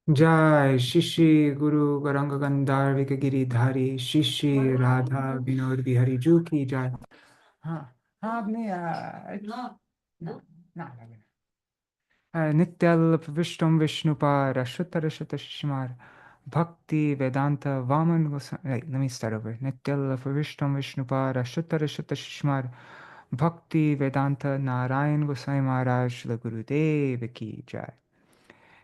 Jai Shri Shri Guru Gauranga Gandhar Vikagiri Dhari Shri Shri Radha Vinod Bihari Ju ki Jai. हाँ हाँ आपने ना ना ना Nityal Vishtum Vishnupar Ashutara Shutashimar Bhakti Vedanta Vaman Goswami. Right, let me start over. Nityal Vishtum Vishnupar Ashutara Shutashimar Bhakti Vedanta Narayan Goswami Maharaj Shila Gurudev Ki Jai.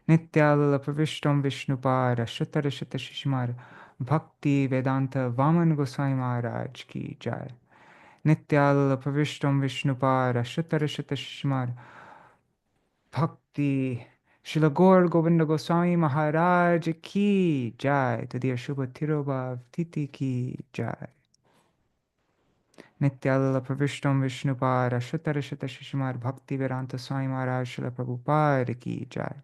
Nityal Pravishtam Vishnupara Shuttara Shutta Shishmar Bhakti Vedanta Vaman Goswami Maharaj Ki Jai. Nityal Pravishtam Vishnupara Shuttara Shutta Shishmar Bhakti Śrīla Gour Govinda Swami Mahārāja Ki Jai. Tadiya Shubha Tirobhav Titi Ki Jai. Nityal Pravishtam Vishnupara Shuttara Shutta Shishmar Bhakti Vedanta Swami Maharaj Śrīla Prabhupada Ki Jai.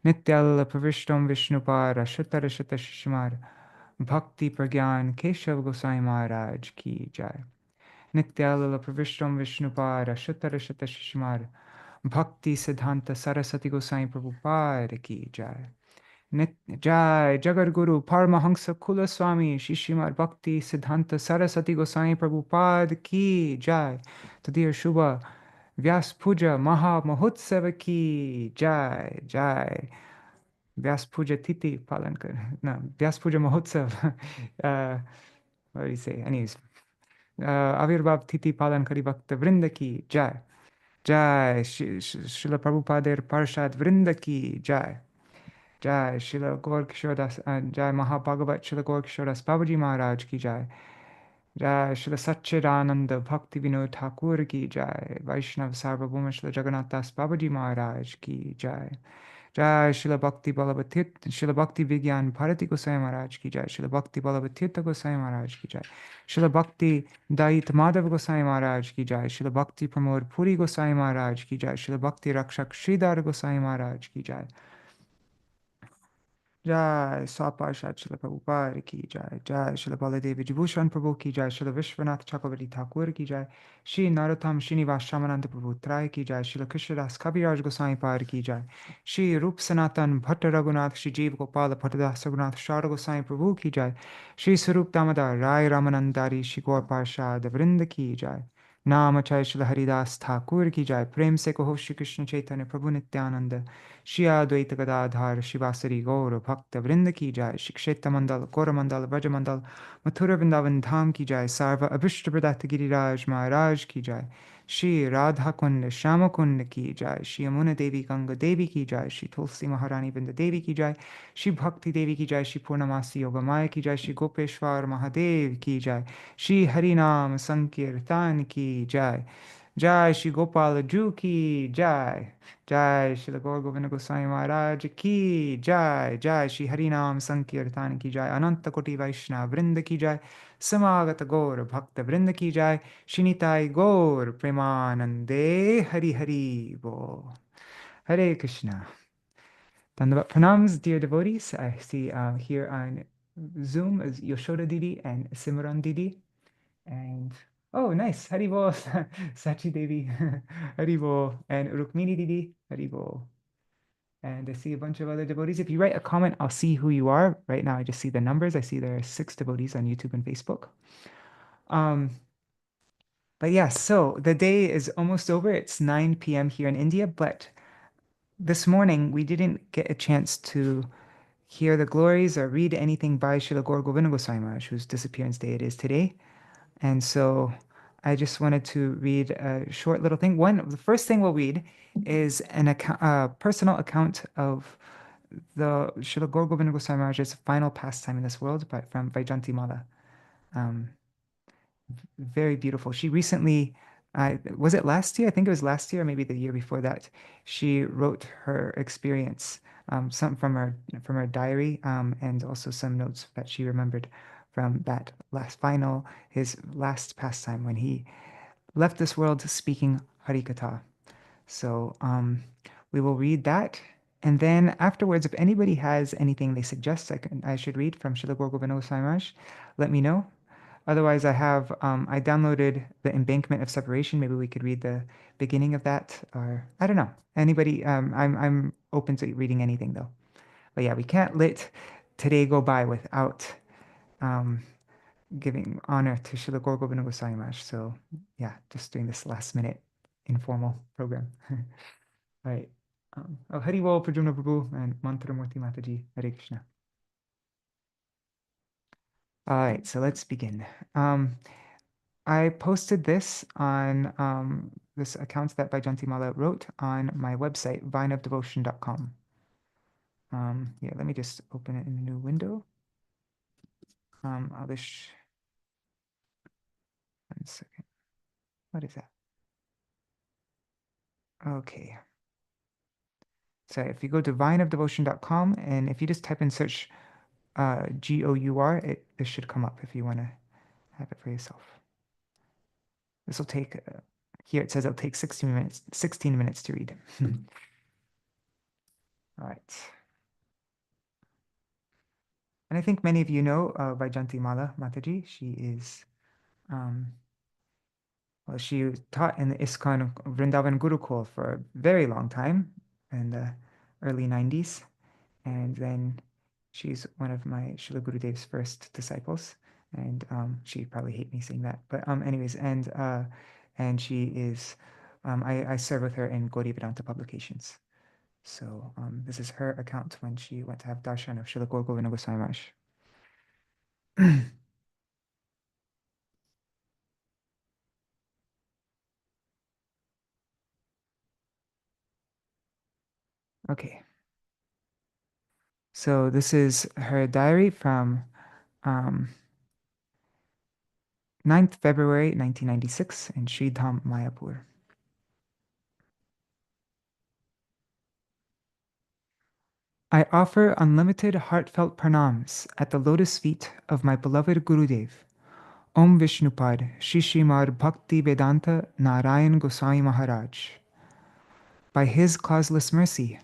Nityal Pravishtam Vishnupara Shuttara Shutta Shishmar Bhakti Pragyan Keshav Gosai Maharaj Ki Jai. Nityal Pravishtam Vishnupara Shuttara Shutta Shishmar Bhakti Siddhanta Saraswati Gosai Prabhupada Ki Jai. Jai Jagadguru Paramahansa Kula Swami Śrī Śrīmad Bhakti Siddhanta Saraswati Gosai Prabhupada Ki Jai. Tadir Shubha Vyas Puja Maha Mahotsava Ki Jai. Jai Vyas Puja Titi Palan Kar. No, Vyas Puja Mahotsav. What do you say? Anyways, Avirbhav Titi Palan Kari Bhakta Vrinda Ki Jai. Jai Srila Prabhupada Parshad Vrinda Ki Jai. Jai Srila Gaur Kishore Das, Jai Mahabhagavat Srila Gaur Kishore Das Babaji Maharaj Ki Jai. Jai Srila Satchidananda Bhakti Vinod Thakur Ki Jai. Vaishnav Sarvabhauma Srila Jagannath Das Babaji Maharaj Ki Jai. Jai Srila Bhakti Balabhatit, Srila Bhakti Vigyan Bharati Gosai Maharaj Ki Jai. Srila Bhakti Balabhatirtha Gosai Maharaj Ki Jai. Srila Bhakti Dait Madhav Gosai Maharaj Ki Jai. Srila Bhakti Pramod Puri Gosai Maharaj Ki Jai. Srila Bhakti Rakshak Sridhar Gosai Maharaj Ki Jai. Jai Swaparshad Srila Prabhupada Ki Jai. Jai Srila Baladev Vijibhushan Prabhu Ki Jai. Srila Vishwanath Chakravarti Thakur Ki Jai. Shri Narottam Srinivas Shamananda Prabhu Trai Ki Jai. Srila Krishnadas Kaviraj Gosai Par Ki Jai. Shri Rup Sanatan Bhatta Raghunath Shri Jeev Gopala Bhattadas Raghunath Shara Gosai Prabhu Ki Jai. Shri Sarup Damodar Rai Ramanandari Shri Gaur Parshad Vrinda Ki Jai. नाम अचय श्री हरिदास ठाकुर की जय प्रेम से कहो श्री कृष्ण चैतन्य प्रभु नित्यानंद श्री अद्वैत गदाधार शिवासरी गौर भक्त वृंद की जय श्री क्षेत्र मंडल गौर मंडल ब्रज मंडल मथुरा वृंदावन धाम की जय सर्व अभिष्ट प्रदत्त गिरिराज महाराज की जय श्री राधा कुंड श्याम कुंड की जय श्री यमुना देवी गंगा देवी की जय श्री तुलसी महारानी वृंद देवी की जय श्री भक्ति देवी की जय श्री पूर्णमासी योगमाया की जय श्री गोपेश्वर महादेव की जय श्री हरिनाम संकीर्तन की जय जय श्री गोपाल जू की जय जय श्री गौर गोविंद गोस्वामी महाराज की जय जय श्री हरिनाम संकीर्तन की जय अनंत कोटि वैष्णव वृंद की जय समागत गौर भक्त वृंद की जय श्रीनिताई गौर प्रेमानंदे हरि हरि बोल Hare Krishna. Dandavat pranams, dear devotees. I see here on Zoom is Yashoda Didi and Simran Didi. And oh, nice. Haribol, Sachi Devi, Haribol, and Rukmini Didi, Haribol. And I see a bunch of other devotees. If you write a comment, I'll see who you are. Right now, I just see the numbers. I see there are 6 devotees on YouTube and Facebook. But yeah, so the day is almost over. It's 9 p.m. here in India, but this morning we didn't get a chance to hear the glories or read anything by Srila Gour Govinda Swami Mahārāja, whose disappearance day it is today. And so I just wanted to read a short little thing. The first thing we'll read is a personal account of the Srila Gour Govinda Swami Mahārāja's final pastime in this world from Vaijayantī-mālā. Very beautiful. She recently, was it last year? I think it was last year, or maybe the year before that. She wrote her experience, some from her diary, and also some notes that she remembered from that his last pastime when he left this world speaking Harikatha. So we will read that. And then afterwards, if anybody has anything they suggest I should read from Srila Gour Govinda Swami Mahārāja, let me know. Otherwise, I downloaded the Embankment of Separation. Maybe we could read the beginning of that, or I don't know. Anybody, I'm open to reading anything though. But yeah, we can't let today go by without um, giving honor to Srila Gour Govinda Swami Mahārāja. So yeah, just doing this last minute informal program. All right. Hari Bol Pradyumna Prabhu and Mantra Murti Mataji. Hare Krishna. All right, so let's begin. I posted this on this account that Vaijayantī-mālā wrote on my website, vineofdevotion.com. Yeah, let me just open it in a new window. I'll just, 1 second. What is that? Okay. So if you go to vineofdevotion.com and if you just type in search Gour, this should come up if you want to have it for yourself. This will take, here it says it'll take 16 minutes to read. All right. And I think many of you know Vaijayantī-mālā Mataji. She is, well, she taught in the ISKCON Vrindavan Gurukul for a very long time in the early 90s. And then she's one of my Srila Gurudev's first disciples. And she probably hate me saying that. But anyways, and she is, I serve with her in Gaudiya Vedanta publications. So this is her account when she went to have Darśana of Srila Gour Govinda Swami Mahārāja. Okay. So this is her diary from 9th February 1996 in Sri Dham, Mayapur. I offer unlimited heartfelt pranams at the lotus feet of my beloved Gurudev, Om Vishnupad Śrī Śrīmad Bhakti Vedanta Narayan Goswami Mahārāja. By his causeless mercy,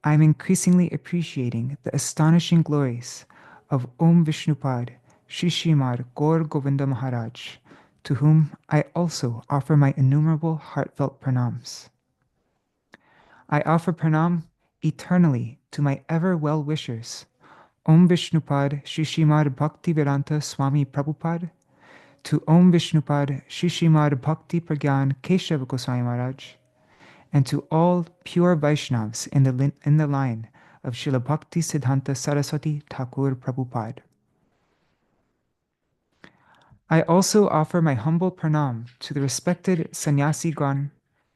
I am increasingly appreciating the astonishing glories of Om Vishnupad Śrī Śrīmad Gour Govinda Mahārāja, to whom I also offer my innumerable heartfelt pranams. I offer pranam eternally to my ever well-wishers, Om Vishnupad Śrī Śrīmad Bhakti Vedanta Swami Prabhupada, to Om Vishnupad Śrī Śrīmad Bhakti Pragyan Keshav Goswami Mahārāja, and to all pure Vaishnavas in the line of Srila Bhakti Siddhanta Saraswati Thakur Prabhupada. I also offer my humble pranam to the respected Sannyasigan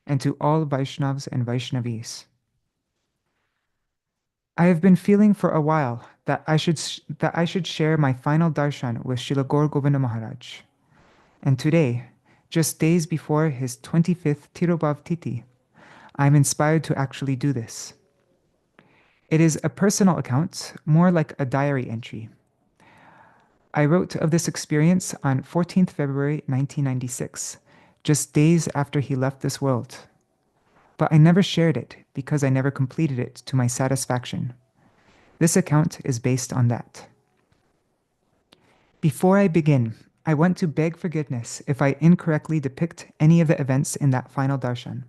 and to all Vaishnavas and Vaishnavis. I have been feeling for a while that I should share my final darshan with Srila Gour Govinda Mahārāja. And today, just days before his 25th Tirobhav Titi, I am inspired to actually do this. It is a personal account, more like a diary entry. I wrote of this experience on 14th February 1996, just days after he left this world. But I never shared it because I never completed it to my satisfaction. This account is based on that. Before I begin, I want to beg forgiveness if I incorrectly depict any of the events in that final darshan.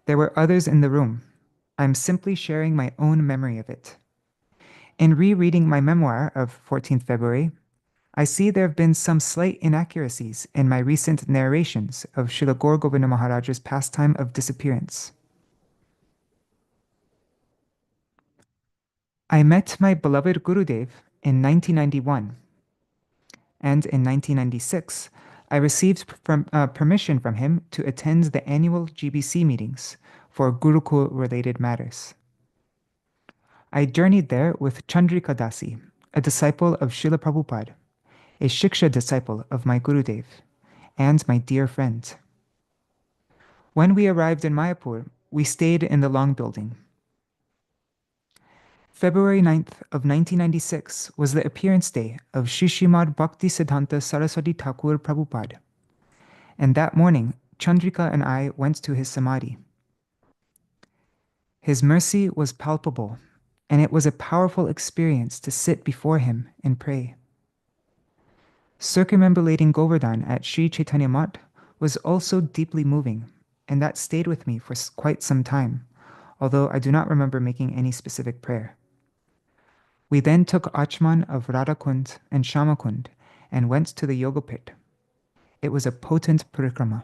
There were others in the room. I am simply sharing my own memory of it. In rereading my memoir of 14th February, I see there have been some slight inaccuracies in my recent narrations of Srila Gour Govinda Mahārāja's pastime of disappearance. I met my beloved Gurudev in 1991, and in 1996, I received permission from him to attend the annual GBC meetings for Gurukul-related matters. I journeyed there with Chandrika Dāsī, a disciple of Srila Prabhupada, a Shiksha disciple of my Gurudev, and my dear friend. When we arrived in Mayapur, we stayed in the Long Building. February 9th of 1996 was the appearance day of Śrī Śrīmad Bhakti Siddhanta Saraswati Thakur Prabhupada, and that morning, Chandrika and I went to his samadhi. His mercy was palpable, and it was a powerful experience to sit before him and pray. Circumambulating Govardhan at Sri Chaitanya Mat was also deeply moving, and that stayed with me for quite some time, although I do not remember making any specific prayer. We then took Achman of Radhakund and Shamakund and went to the yoga pit. It was a potent parikrama.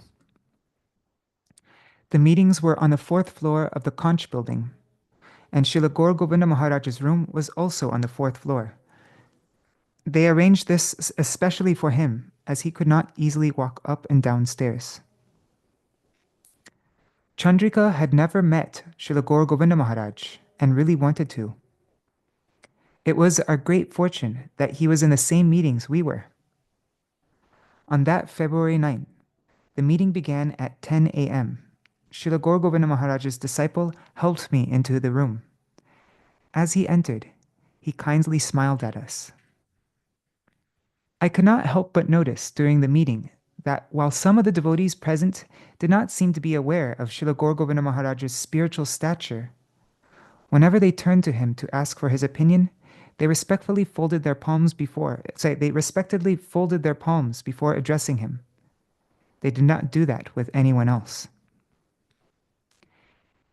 The meetings were on the 4th floor of the Conch building, and Srila Gour Govinda Mahārāja's room was also on the 4th floor. They arranged this especially for him, as he could not easily walk up and down stairs. Chandrika had never met Srila Gour Govinda Mahārāja and really wanted to. It was our great fortune that he was in the same meetings we were. On that February 9th, the meeting began at 10 a.m. Srila Gour Govinda Mahārāja's disciple helped me into the room. As he entered, he kindly smiled at us. I could not help but notice during the meeting that while some of the devotees present did not seem to be aware of Srila Gour Govinda Mahārāja's spiritual stature, whenever they turned to him to ask for his opinion, they respectfully folded their palms before addressing him. They did not do that with anyone else.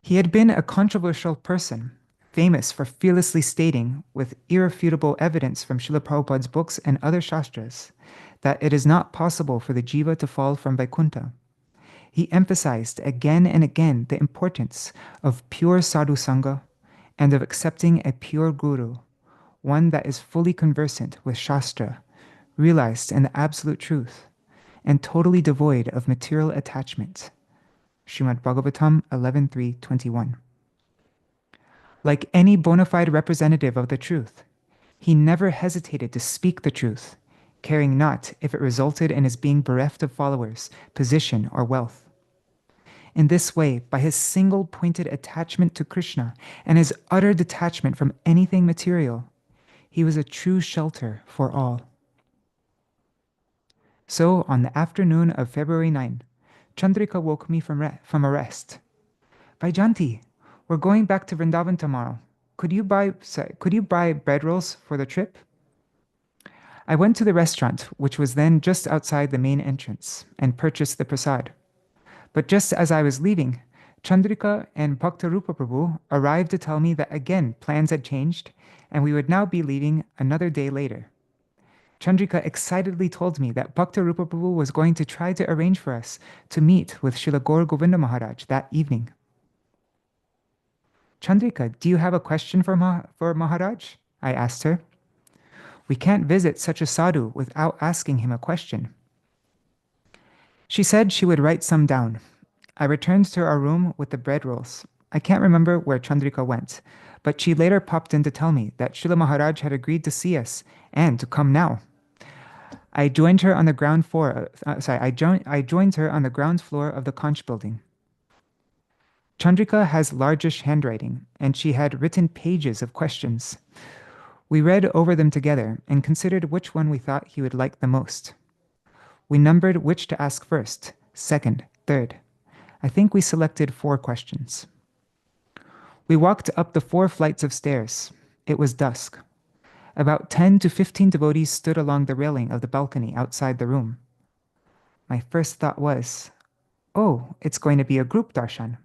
He had been a controversial person, famous for fearlessly stating, with irrefutable evidence from Srila Prabhupada's books and other shastras, that it is not possible for the jiva to fall from Vaikuntha. He emphasized again and again the importance of pure sadhu sangha and of accepting a pure guru, one that is fully conversant with shastra, realized in the absolute truth, and totally devoid of material attachment. Śrīmad Bhagavatam 11.3.21. Like any bona fide representative of the truth, he never hesitated to speak the truth, caring not if it resulted in his being bereft of followers, position, or wealth. In this way, by his single-pointed attachment to Krishna and his utter detachment from anything material, he was a true shelter for all. So, on the afternoon of February 9, Chandrika woke me from a rest. Vaijayantī, we're going back to Vrindavan tomorrow. Could you buy bread rolls for the trip? I went to the restaurant, which was then just outside the main entrance, and purchased the prasad. But just as I was leaving, Chandrika and Bhaktarupa Prabhu arrived to tell me that again plans had changed, and we would now be leaving another day later. Chandrika excitedly told me that Bhaktarupa Prabhu was going to try to arrange for us to meet with Srila Gour Govinda Mahārāja that evening. Chandrika, do you have a question for Mahārāja? I asked her. We can't visit such a sadhu without asking him a question. She said she would write some down. I returned to our room with the bread rolls. I can't remember where Chandrika went, but she later popped in to tell me that Srila Mahārāja had agreed to see us and to come now. I joined her on the ground floor. I joined her on the ground floor of the Conch building. Chandrika has largish handwriting, and she had written pages of questions. We read over them together and considered which one we thought he would like the most. We numbered which to ask first, second, third. I think we selected 4 questions. We walked up the 4 flights of stairs. It was dusk. About 10 to 15 devotees stood along the railing of the balcony outside the room. My first thought was, oh, it's going to be a group darshan.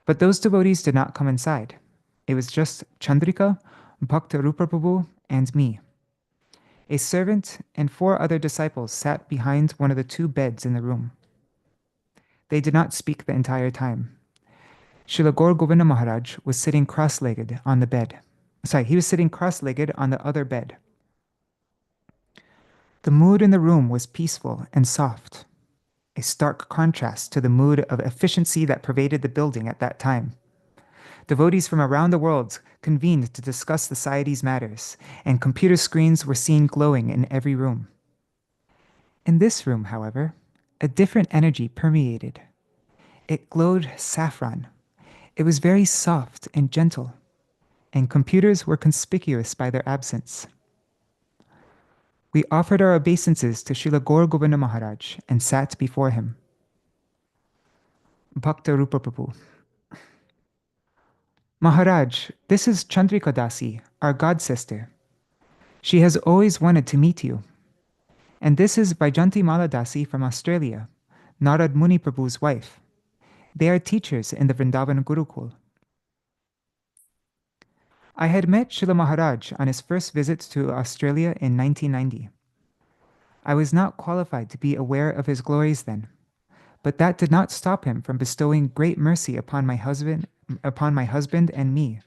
But those devotees did not come inside. It was just Chandrika, Bhaktarupa Prabhu, and me. A servant and 4 other disciples sat behind one of the 2 beds in the room. They did not speak the entire time. Srila Gour Govinda Mahārāja was sitting cross-legged on the bed. He was sitting cross-legged on the other bed. The mood in the room was peaceful and soft, a stark contrast to the mood of efficiency that pervaded the building at that time. Devotees from around the world convened to discuss the society's matters, and computer screens were seen glowing in every room. In this room, however, a different energy permeated. It glowed saffron. It was very soft and gentle, and computers were conspicuous by their absence. We offered our obeisances to Srila Gour Govinda Mahārāja and sat before him. Bhaktarupa Prabhu. Mahārāja, this is Chandrika Dāsī, our god sister. She has always wanted to meet you. And this is Vaijayantī-mālā Dāsī from Australia, Narad Muni Prabhu's wife. They are teachers in the Vrindavan Gurukul. I had met Srila Maharaj on his first visit to Australia in 1990. I was not qualified to be aware of his glories then, but that did not stop him from bestowing great mercy upon my husband and me,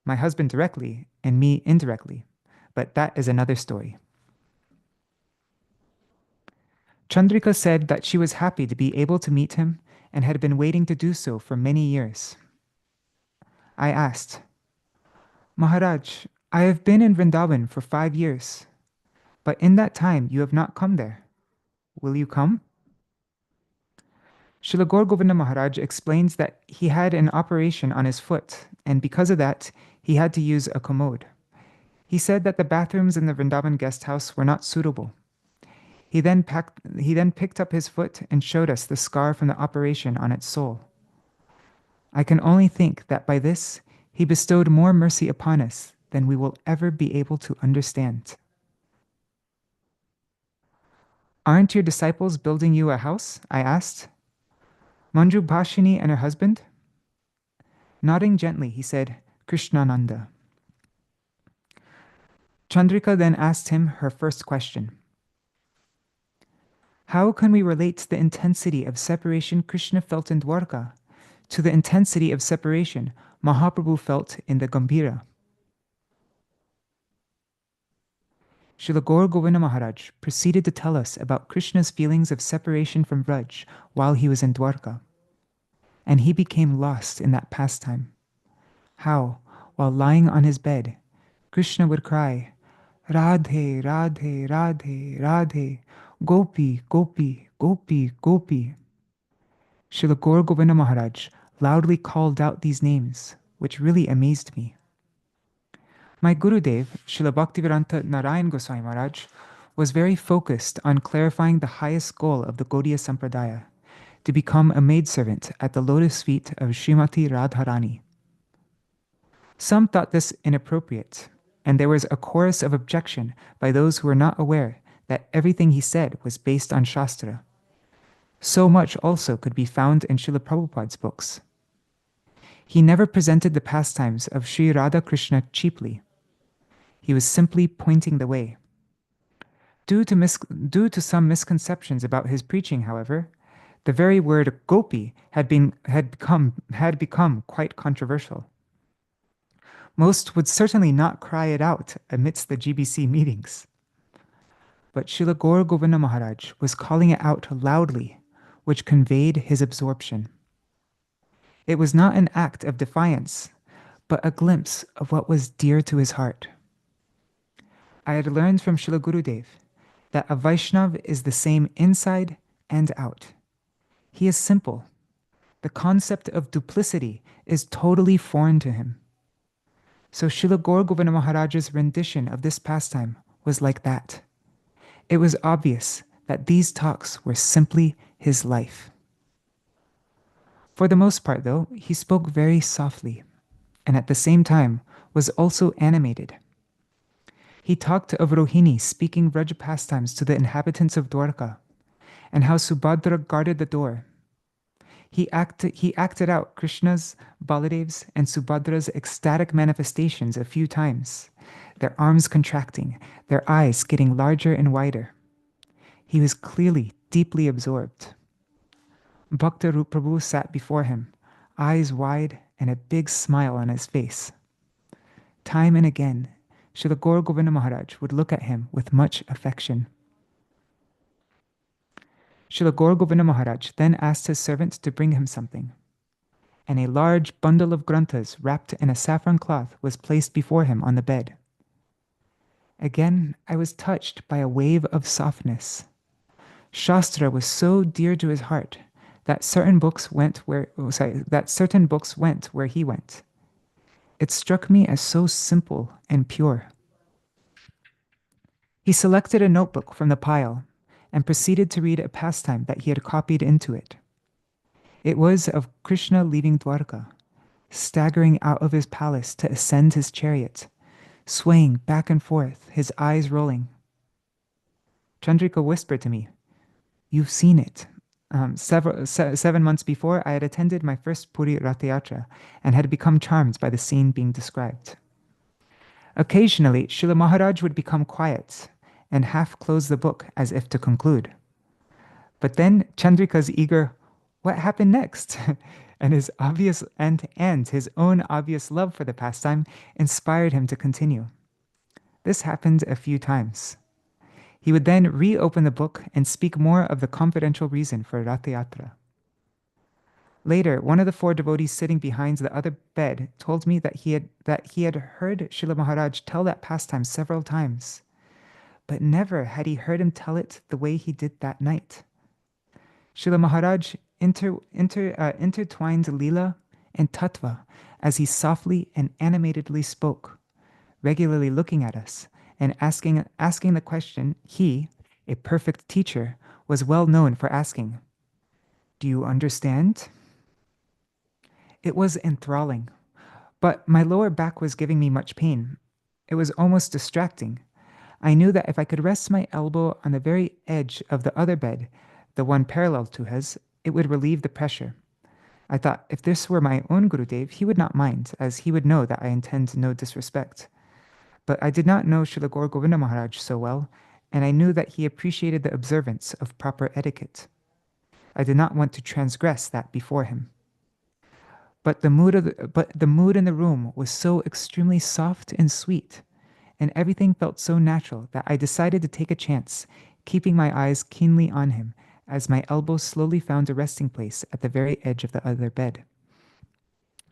my husband directly and me indirectly, but that is another story. Chandrika said that she was happy to be able to meet him and had been waiting to do so for many years. I asked, Maharaj, I have been in Vrindavan for 5 years, but in that time you have not come there. Will you come? Srila Gour Govinda Maharaj explains that he had an operation on his foot, and because of that, he had to use a commode. He said that the bathrooms in the Vrindavan guest house were not suitable. He then picked up his foot and showed us the scar from the operation on its sole. I can only think that by this, he bestowed more mercy upon us than we will ever be able to understand. Aren't your disciples building you a house? I asked. Manju Bhashini and her husband? Nodding gently, he said, Krishnananda. Chandrika then asked him her first question. How can we relate the intensity of separation Krishna felt in Dwarka to the intensity of separation Mahaprabhu felt in the Gambhira? Srila Gour Govinda Maharaj proceeded to tell us about Krishna's feelings of separation from Vraj while he was in Dwarka. And he became lost in that pastime. How, while lying on his bed, Krishna would cry, Radhe, Radhe, Radhe, Radhe, Gopi, Gopi, Gopi, Gopi. Srila Gour Govinda Maharaj loudly called out these names, which really amazed me. My Gurudev, Srila Bhaktivedanta Narayan Goswami Maharaj, was very focused on clarifying the highest goal of the Gaudiya Sampradaya, to become a maidservant at the lotus feet of Srimati Radharani. Some thought this inappropriate, and there was a chorus of objection by those who were not aware that everything he said was based on Shastra. So much also could be found in Srila Prabhupada's books. He never presented the pastimes of Sri Radha Krishna cheaply. He was simply pointing the way. Due to some misconceptions about his preaching, however, the very word gopi had become quite controversial. Most would certainly not cry it out amidst the GBC meetings. But Srila Gour Govinda Maharaj was calling it out loudly, which conveyed his absorption. It was not an act of defiance, but a glimpse of what was dear to his heart. I had learned from Srila Gurudev that a Vaishnav is the same inside and out. He is simple. The concept of duplicity is totally foreign to him. So Srila Gour Govinda Maharaj's rendition of this pastime was like that. It was obvious that these talks were simply his life. For the most part, though, he spoke very softly, and at the same time was also animated. He talked of Rohini speaking Vraja pastimes to the inhabitants of Dwarka, and how Subhadra guarded the door. He acted out Krishna's, Baladev's, and Subhadra's ecstatic manifestations a few times, their arms contracting, their eyes getting larger and wider. He was clearly deeply absorbed. Bhakta Rup Prabhu sat before him, eyes wide and a big smile on his face. Time and again, Srila Gour Govinda Maharaj would look at him with much affection. Srila Gour Govinda Maharaj then asked his servant to bring him something, and a large bundle of granthas wrapped in a saffron cloth was placed before him on the bed. Again, I was touched by a wave of softness. Shastra was so dear to his heart that certain books went where he went. It struck me as so simple and pure. He selected a notebook from the pile and proceeded to read a pastime that he had copied into it. It was of Krishna leaving Dwarka, staggering out of his palace to ascend his chariot, swaying back and forth, his eyes rolling. Chandrika whispered to me, "You've seen it." 7 months before, I had attended my first Puri Rath Yatra and had become charmed by the scene being described. Occasionally, Srila Maharaj would become quiet and half close the book as if to conclude. But then Chandrika's eager, "What happened next?" and his own obvious love for the pastime inspired him to continue. This happened a few times. He would then reopen the book and speak more of the confidential reason for Ratha Yatra. Later, one of the four devotees sitting behind the other bed told me that he had heard Srila Maharaj tell that pastime several times, but never had he heard him tell it the way he did that night. Srila Maharaj intertwined Leela and Tattva as he softly and animatedly spoke, regularly looking at us and asking the question he, a perfect teacher, was well known for asking, "Do you understand?" It was enthralling, but my lower back was giving me much pain. It was almost distracting. I knew that if I could rest my elbow on the very edge of the other bed, the one parallel to his, it would relieve the pressure. I thought if this were my own Gurudev, he would not mind, as he would know that I intend no disrespect. But I did not know Srila Gour Govinda Maharaj so well, and I knew that he appreciated the observance of proper etiquette. I did not want to transgress that before him. But the mood in the room was so extremely soft and sweet, and everything felt so natural that I decided to take a chance, keeping my eyes keenly on him as my elbow slowly found a resting place at the very edge of the other bed.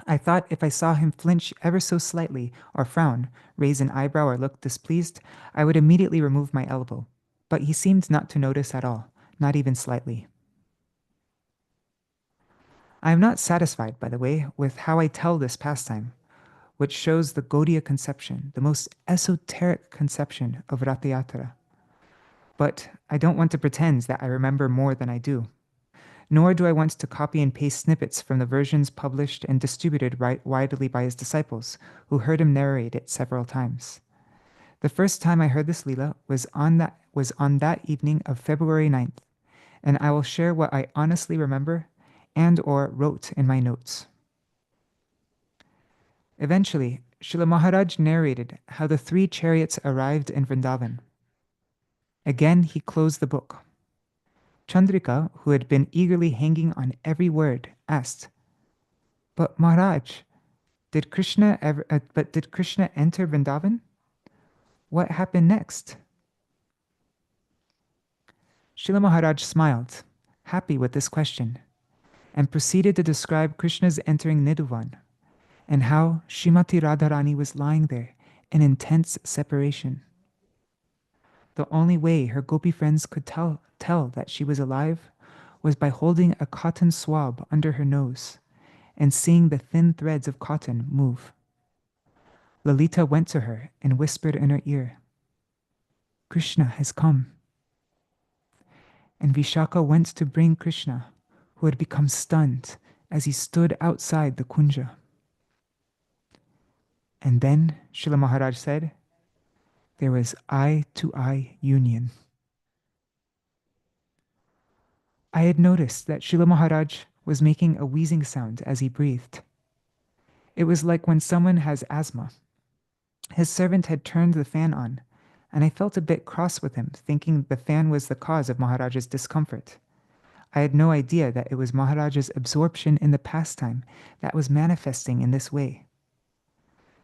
I thought if I saw him flinch ever so slightly or frown, raise an eyebrow or look displeased, I would immediately remove my elbow. But he seemed not to notice at all, not even slightly. I am not satisfied, by the way, with how I tell this pastime, which shows the Gaudiya conception, the most esoteric conception of Ratha Yatra. But I don't want to pretend that I remember more than I do. Nor do I want to copy and paste snippets from the versions published and distributed widely by his disciples, who heard him narrate it several times. The first time I heard this Leela was on that evening of February 9th, and I will share what I honestly remember and or wrote in my notes. Eventually, Srila Maharaj narrated how the 3 chariots arrived in Vrindavan. Again, he closed the book. Chandrika, who had been eagerly hanging on every word, asked, "But Maharaj, did Krishna enter Vrindavan? What happened next?" Srila Maharaj smiled, happy with this question, and proceeded to describe Krishna's entering Nidhuvan, and how Srimati Radharani was lying there in intense separation. The only way her gopi friends could tell that she was alive was by holding a cotton swab under her nose and seeing the thin threads of cotton move. Lalita went to her and whispered in her ear, "Krishna has come." And Vishaka went to bring Krishna, who had become stunned as he stood outside the kunja. And then, Srila Maharaj said, there was eye-to-eye union. I had noticed that Srila Maharaj was making a wheezing sound as he breathed. It was like when someone has asthma. His servant had turned the fan on, and I felt a bit cross with him, thinking the fan was the cause of Maharaj's discomfort. I had no idea that it was Maharaj's absorption in the pastime that was manifesting in this way.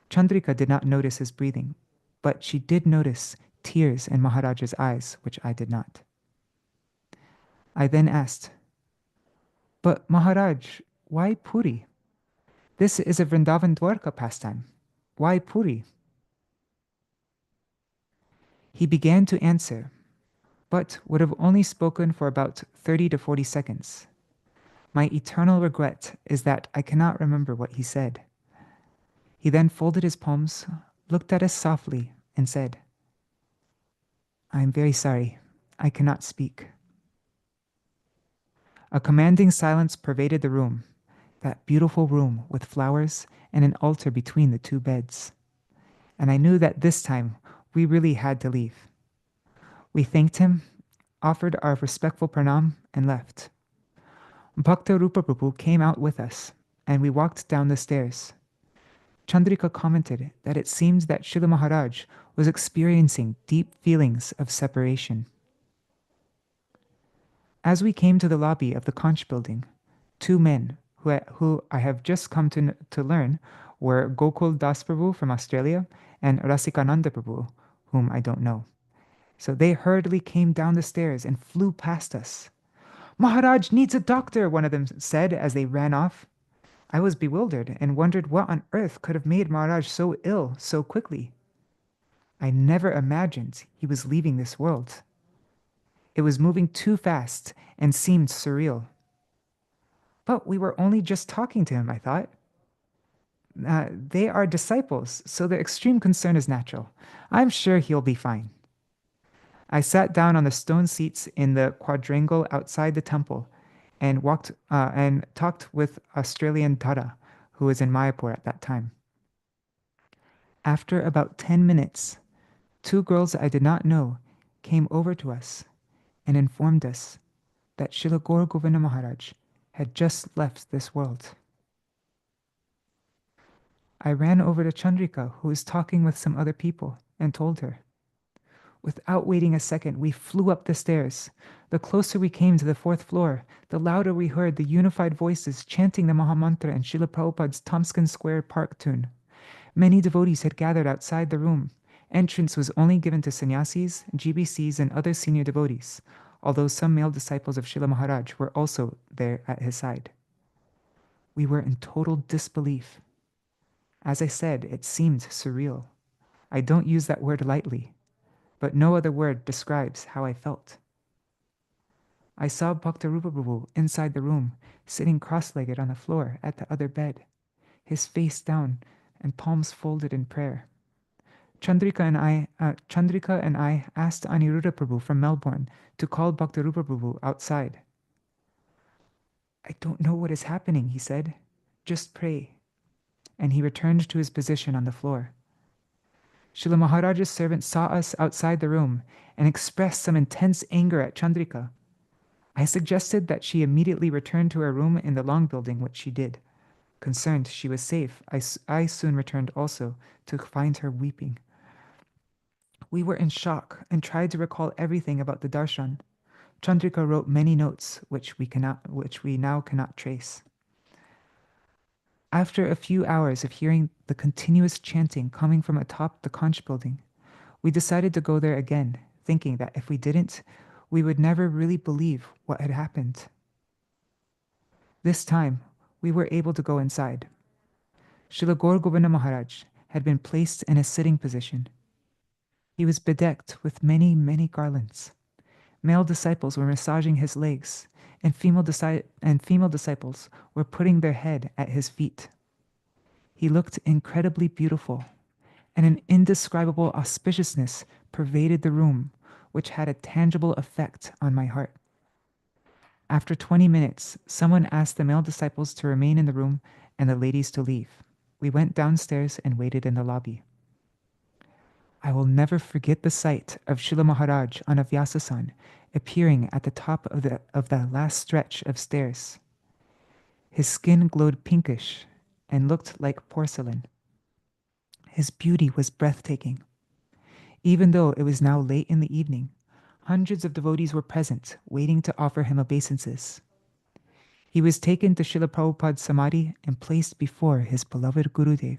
Chandrika did not notice his breathing, but she did notice tears in Maharaj's eyes, which I did not. I then asked, "But Maharaj, why Puri? This is a Vrindavan Dwarka pastime. Why Puri?" He began to answer, but would have only spoken for about 30 to 40 seconds. My eternal regret is that I cannot remember what he said. He then folded his palms, looked at us softly, and said, "I am very sorry. I cannot speak." A commanding silence pervaded the room, that beautiful room with flowers and an altar between the 2 beds. And I knew that this time we really had to leave. We thanked him, offered our respectful pranam, and left. Bhakta Rupa Prabhu came out with us, and we walked down the stairs. Chandrika commented that it seemed that Srila Maharaj was experiencing deep feelings of separation. As we came to the lobby of the conch building, two men who I have just come to learn were Gokul Das Prabhu from Australia and Rasikananda Prabhu, whom I don't know. So they hurriedly came down the stairs and flew past us. "Maharaj needs a doctor," one of them said as they ran off. I was bewildered and wondered what on earth could have made Maharaj so ill so quickly. I never imagined he was leaving this world. It was moving too fast and seemed surreal. But we were only just talking to him, I thought. They are disciples, so the extreme concern is natural. I'm sure he'll be fine. I sat down on the stone seats in the quadrangle outside the temple and talked with Australian Tara, who was in Mayapur at that time. After about 10 minutes, two girls I did not know came over to us and informed us that Srila Gour Govinda Maharaj had just left this world. I ran over to Chandrika, who was talking with some other people, and told her. Without waiting a second, we flew up the stairs. The closer we came to the fourth floor, the louder we heard the unified voices chanting the Mahamantra and Srila Prabhupada's Tompkins Square Park tune. Many devotees had gathered outside the room. Entrance was only given to sannyasis, GBCs, and other senior devotees, although some male disciples of Srila Maharaj were also there at his side. We were in total disbelief. As I said, it seemed surreal. I don't use that word lightly, but no other word describes how I felt. I saw Bhaktarupa Prabhu inside the room, sitting cross-legged on the floor at the other bed, his face down and palms folded in prayer. Chandrika and I asked Aniruddha Prabhu from Melbourne to call Bhaktarupa Prabhu outside. "I don't know what is happening," he said. "Just pray." And he returned to his position on the floor. Srila Maharaj's servant saw us outside the room and expressed some intense anger at Chandrika. I suggested that she immediately return to her room in the long building, which she did. Concerned she was safe, I soon returned also to find her weeping. We were in shock and tried to recall everything about the darshan. Chandrika wrote many notes which we now cannot trace. After a few hours of hearing the continuous chanting coming from atop the conch building, we decided to go there again, thinking that if we didn't, we would never really believe what had happened. This time, we were able to go inside. Srila Gour Govinda Maharaj had been placed in a sitting position. He was bedecked with many, many garlands. Male disciples were massaging his legs, and female disciples were putting their head at his feet. He looked incredibly beautiful, and an indescribable auspiciousness pervaded the room, which had a tangible effect on my heart. After 20 minutes, someone asked the male disciples to remain in the room and the ladies to leave. We went downstairs and waited in the lobby. I will never forget the sight of Srila Maharaj on a Vyasasan appearing at the top of the last stretch of stairs. His skin glowed pinkish and looked like porcelain. His beauty was breathtaking. Even though it was now late in the evening, hundreds of devotees were present, waiting to offer him obeisances. He was taken to Srila Prabhupada's samadhi and placed before his beloved Gurudev.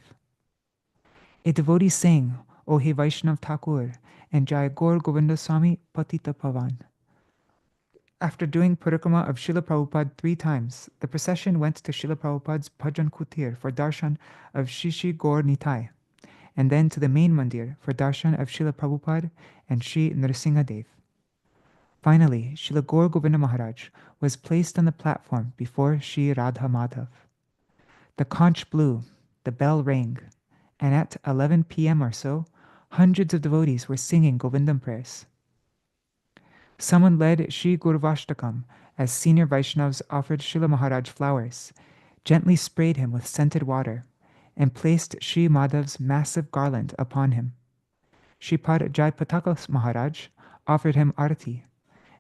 A devotee sang, "O He Vaishnav Thakur," and "Jai Gour Govinda Swami Patita Pavan." After doing parikrama of Srila Prabhupada 3 times, the procession went to Srila Prabhupada's Bhajan Kutir for darshan of Śrī Śrī Gaur Nitai, and then to the main mandir for darshan of Srila Prabhupada and Sri Nrsingadev. Finally, Srila Gour Govinda Maharaj was placed on the platform before Sri Radha Madhav. The conch blew, the bell rang, and at 11 p.m. or so, hundreds of devotees were singing Govindam prayers. Someone led Sri Gurvashtakam as senior Vaishnavas offered Srila Maharaj flowers, gently sprayed him with scented water, and placed Sri Madhav's massive garland upon him. Shripad Jayapataka Maharaj offered him arati,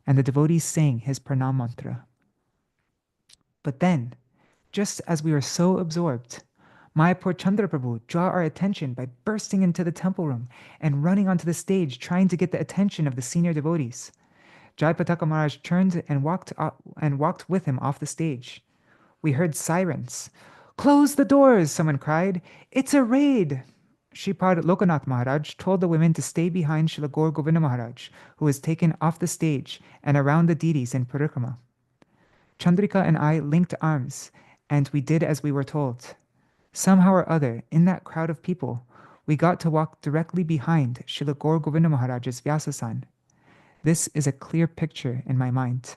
and the devotees sang his pranam mantra. But then, just as we were so absorbed, My poor Chandra Prabhu draw our attention by bursting into the temple room and running onto the stage, trying to get the attention of the senior devotees. Jayapataka Maharaj turned and walked with him off the stage. We heard sirens. "Close the doors," someone cried. "It's a raid." Shripad Lokanath Maharaj told the women to stay behind Srila Gour Govinda Maharaj, who was taken off the stage and around the deities in Parikrama. Chandrika and I linked arms, and we did as we were told. Somehow or other, in that crowd of people, we got to walk directly behind Srila Gour Govinda Maharaj's Vyasasan. This is a clear picture in my mind.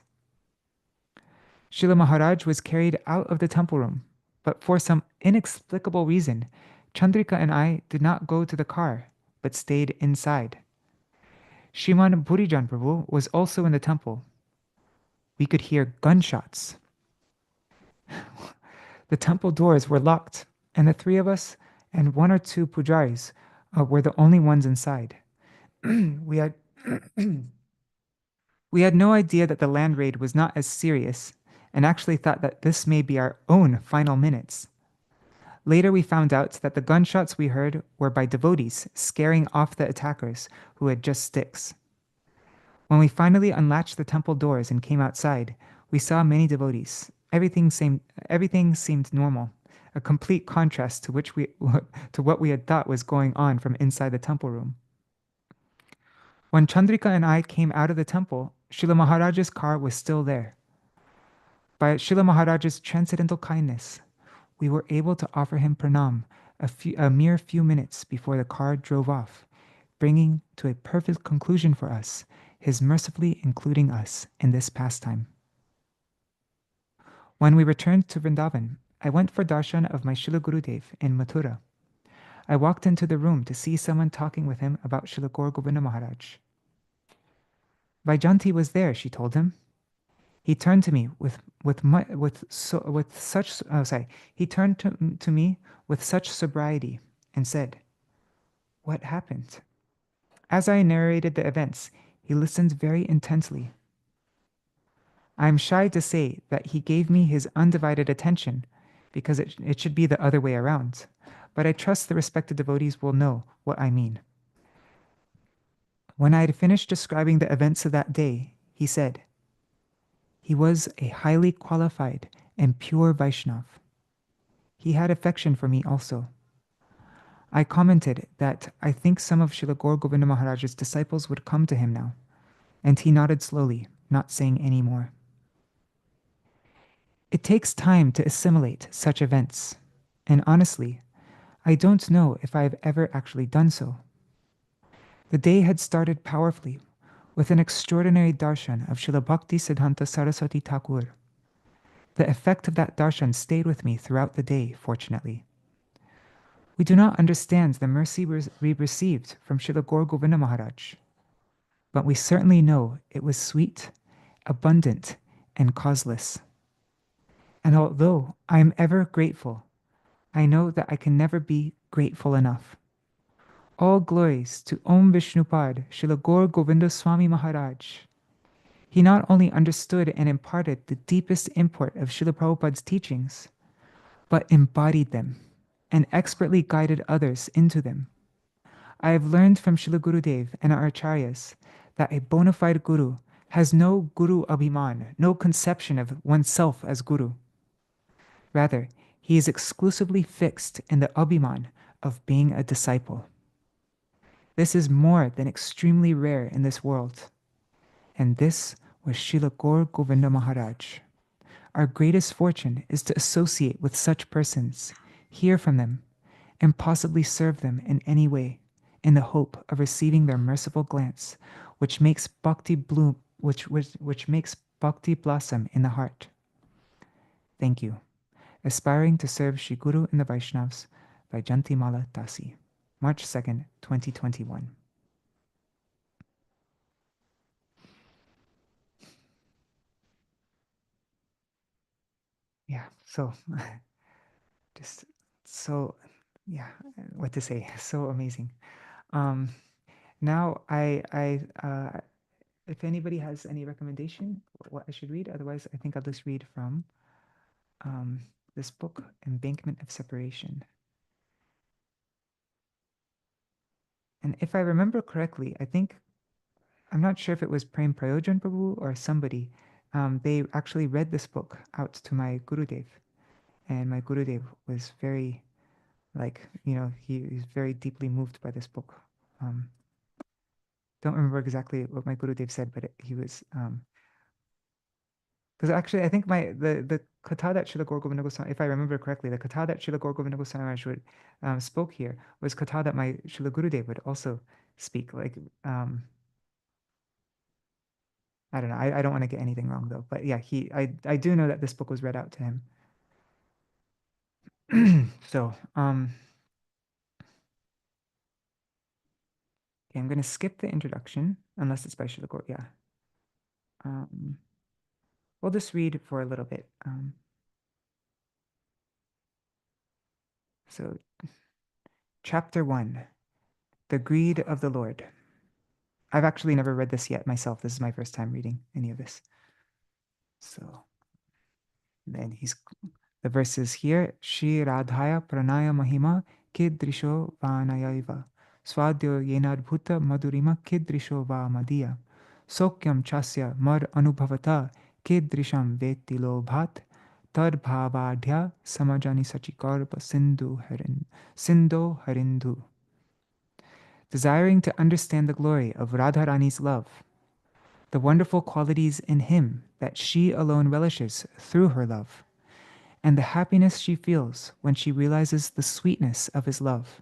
Srila Maharaj was carried out of the temple room, but for some inexplicable reason, Chandrika and I did not go to the car, but stayed inside. Shriman Burijan Prabhu was also in the temple. We could hear gunshots. The temple doors were locked, and the three of us and one or two pujaris were the only ones inside. we had we had no idea that the land raid was not as serious, and actually thought that this may be our own final minutes. Later we found out that the gunshots we heard were by devotees scaring off the attackers who had just sticks. When we finally unlatched the temple doors and came outside, we saw many devotees. Everything seemed normal, a complete contrast to what we had thought was going on from inside the temple room. When Chandrika and I came out of the temple, Srila Maharaj's car was still there. By Srila Maharaj's transcendental kindness, we were able to offer him pranam a mere few minutes before the car drove off, bringing to a perfect conclusion for us, his mercifully including us in this pastime. When we returned to Vrindavan, I went for darshan of my Srila Gurudev in Mathura. I walked into the room to see someone talking with him about Srila Gour Govinda Maharaj. Vaijayantī was there, she told him. He turned to me with such sobriety and said, "What happened?" As I narrated the events, he listened very intently. I am shy to say that he gave me his undivided attention, because it should be the other way around, but I trust the respected devotees will know what I mean. When I had finished describing the events of that day, he said, "He was a highly qualified and pure Vaishnav. He had affection for me also." I commented that I think some of Srila Gour Govinda Maharaj's disciples would come to him now, and he nodded slowly, not saying any more. It takes time to assimilate such events, and honestly, I don't know if I have ever actually done so. The day had started powerfully with an extraordinary darshan of Srila Bhakti Siddhanta Saraswati Thakur. The effect of that darshan stayed with me throughout the day, fortunately. We do not understand the mercy we received from Srila Gour Govinda Maharaj, but we certainly know it was sweet, abundant, and causeless. And although I am ever grateful, I know that I can never be grateful enough. All glories to Om Vishnupad, Srila Gour Govinda Swami Mahārāja. He not only understood and imparted the deepest import of Srila Prabhupada's teachings, but embodied them and expertly guided others into them. I have learned from Srila Gurudev and our acharyas that a bona fide guru has no guru abhiman, no conception of oneself as guru. Rather, he is exclusively fixed in the abhiman of being a disciple. This is more than extremely rare in this world. And this was Srila Gour Govinda Maharaj. Our greatest fortune is to associate with such persons, hear from them, and possibly serve them in any way, in the hope of receiving their merciful glance, which makes bhakti bloom, which makes bhakti blossom in the heart. Thank you. Aspiring to serve Shri Guru and the Vaishnavas, Vaijayantī-mālā dāsī. March 2nd, 2021. Yeah, so just so, yeah, what to say? So amazing. Now, if anybody has any recommendation what I should read, otherwise I think I'll just read from this book, Embankment of Separation. And if I remember correctly, I'm not sure if it was Prem Prayojan Prabhu or somebody, they actually read this book out to my Gurudev. And my Gurudev was very, he's very deeply moved by this book. Don't remember exactly what my Gurudev said, but he was, because actually I think the katha that Srila Gour Govinda Goswami, if I remember correctly, the katha that Srila Gour Govinda Goswami Mahārāja spoke here was katha that my Srila Gurudev would also speak. I don't know. I don't want to get anything wrong though. But yeah, I do know that this book was read out to him. So, okay, I'm going to skip the introduction unless it's by Srila Gour. Yeah. We'll just read for a little bit. So, chapter 1, The Greed of the Lord. I've actually never read this yet myself. This is my first time reading any of this. So, then the verses here, Shri Radhaya Pranaya Mahima Kidrisho Vanayaiva Swadyo Yenadbhuta Madhurima Kidrisho Va Madiya Sokyam Chasya Mar Anubhavata Kidrisham Veti Lobhat Tad Bhavadhya Samajani Sachikarpa Sindo Harindu. Desiring to understand the glory of Radharani's love, the wonderful qualities in him that she alone relishes through her love, and the happiness she feels when she realizes the sweetness of his love.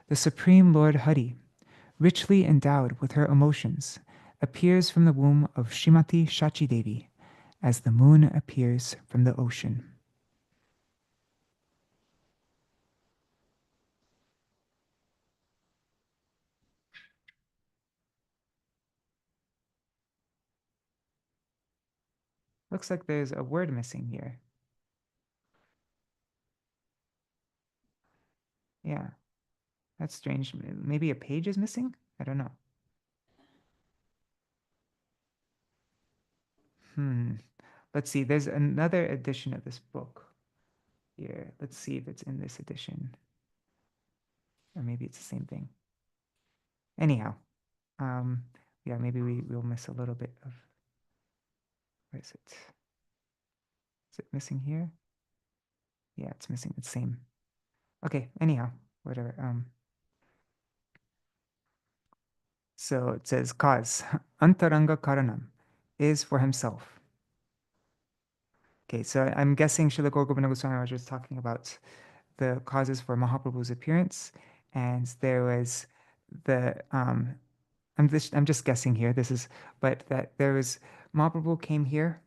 The Supreme Lord Hari, richly endowed with her emotions, appears from the womb of Shrimati Shachi Devi, as the moon appears from the ocean. Looks like there's a word missing here. Yeah, that's strange. Maybe a page is missing? I don't know. Let's see, there's another edition of this book here. Let's see if it's in this edition. Or maybe it's the same thing. Anyhow, yeah, maybe we'll miss a little bit of, where is it? Is it missing here? Yeah, it's missing, it's same. Okay, anyhow, whatever. So it says cause, antaranga karanam, is for himself. Okay, so I'm guessing Srila Gour Govinda Swami was just talking about the causes for Mahaprabhu's appearance, and there was the I'm just guessing here. But that there was Mahaprabhu came here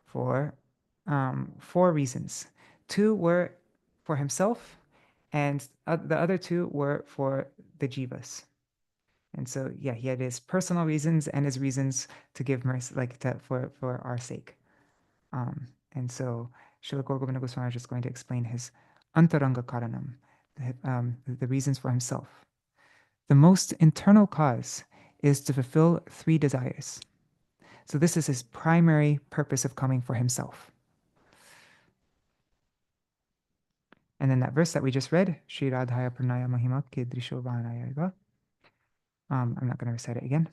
for 4 reasons. 2 were for himself, and the other 2 were for the jivas. And so, yeah, he had his personal reasons and his reasons to give mercy, for our sake. And so, Srila Gour Govinda Goswami is just going to explain his antaranga karanam, the reasons for himself. The most internal cause is to fulfill 3 desires. So this is his primary purpose of coming for himself. And then that verse that we just read, Shri Radhaya Pranaya Mahima Kidrisho Vanayaiva. I'm not going to recite it again.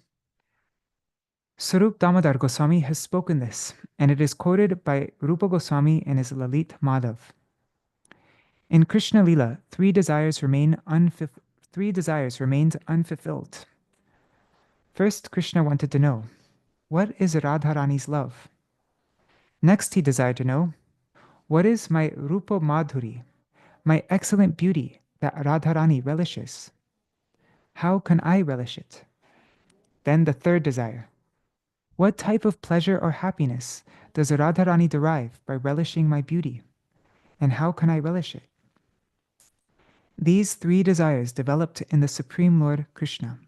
Sarup Damodar Goswami has spoken this, and it is quoted by Rupa Goswami in his Lalit Madhav. In Krishna Lila, 3 desires remained unfulfilled. First, Krishna wanted to know, what is Radharani's love? Next, he desired to know, what is my Rupa Madhuri, my excellent beauty that Radharani relishes? How can I relish it? Then the third desire, what type of pleasure or happiness does Radharani derive by relishing my beauty? And how can I relish it? These 3 desires developed in the Supreme Lord Krishna.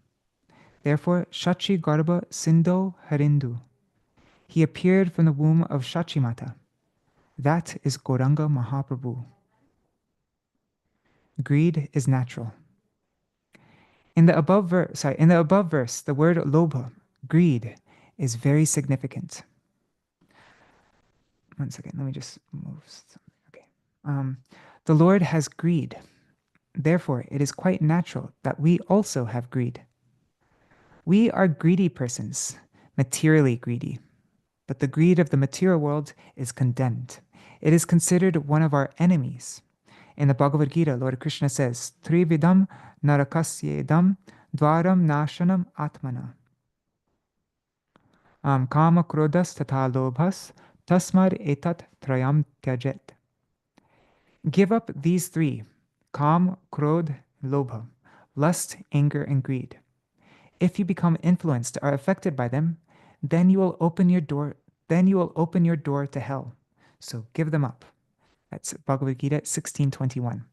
Therefore, Shachi Garbha Sindo Harindu. He appeared from the womb of Shachi Mata. That is Gauranga Mahaprabhu. Greed is natural. In the above verse, the word lobha, greed, is very significant. One second, let me just move something. Okay. The Lord has greed. Therefore, it is quite natural that we also have greed. We are greedy persons, materially greedy. But the greed of the material world is condemned. It is considered one of our enemies. In the Bhagavad Gita, Lord Krishna says, Trividam narakasyedam dvaram nashanam atmana. Kama krodas tata lobhas tasmad etat trayam tyajet. Give up these three, kam, krod, lobha, lust, anger, and greed. If you become influenced or affected by them, then you will open your door to hell. So give them up. That's Bhagavad Gita 16:21.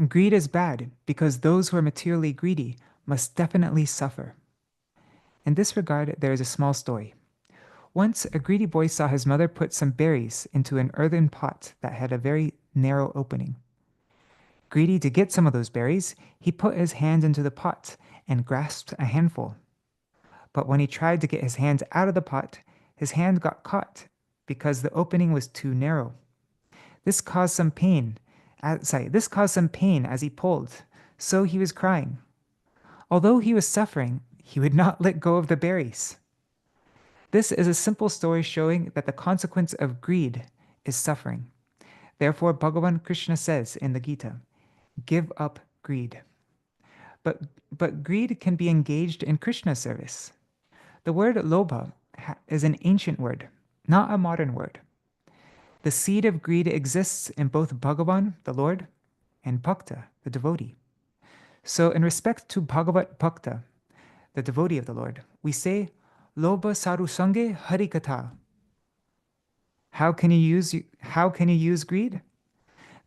Greed is bad because those who are materially greedy must definitely suffer. In this regard, there is a small story. Once a greedy boy saw his mother put some berries into an earthen pot that had a very narrow opening. Greedy to get some of those berries, he put his hand into the pot and grasped a handful. But when he tried to get his hand out of the pot, his hand got caught because the opening was too narrow. This caused some pain as he pulled, so he was crying. Although he was suffering, he would not let go of the berries. This is a simple story showing that the consequence of greed is suffering. Therefore, Bhagavan Krishna says in the Gita, give up greed. But greed can be engaged in Krishna service. The word lobha is an ancient word, not a modern word. The seed of greed exists in both Bhagavan, the Lord, and Bhakta, the devotee. So in respect to Bhagavat Bhakta, the devotee of the Lord, we say, Lobha saru sange hari katha. How can you use greed?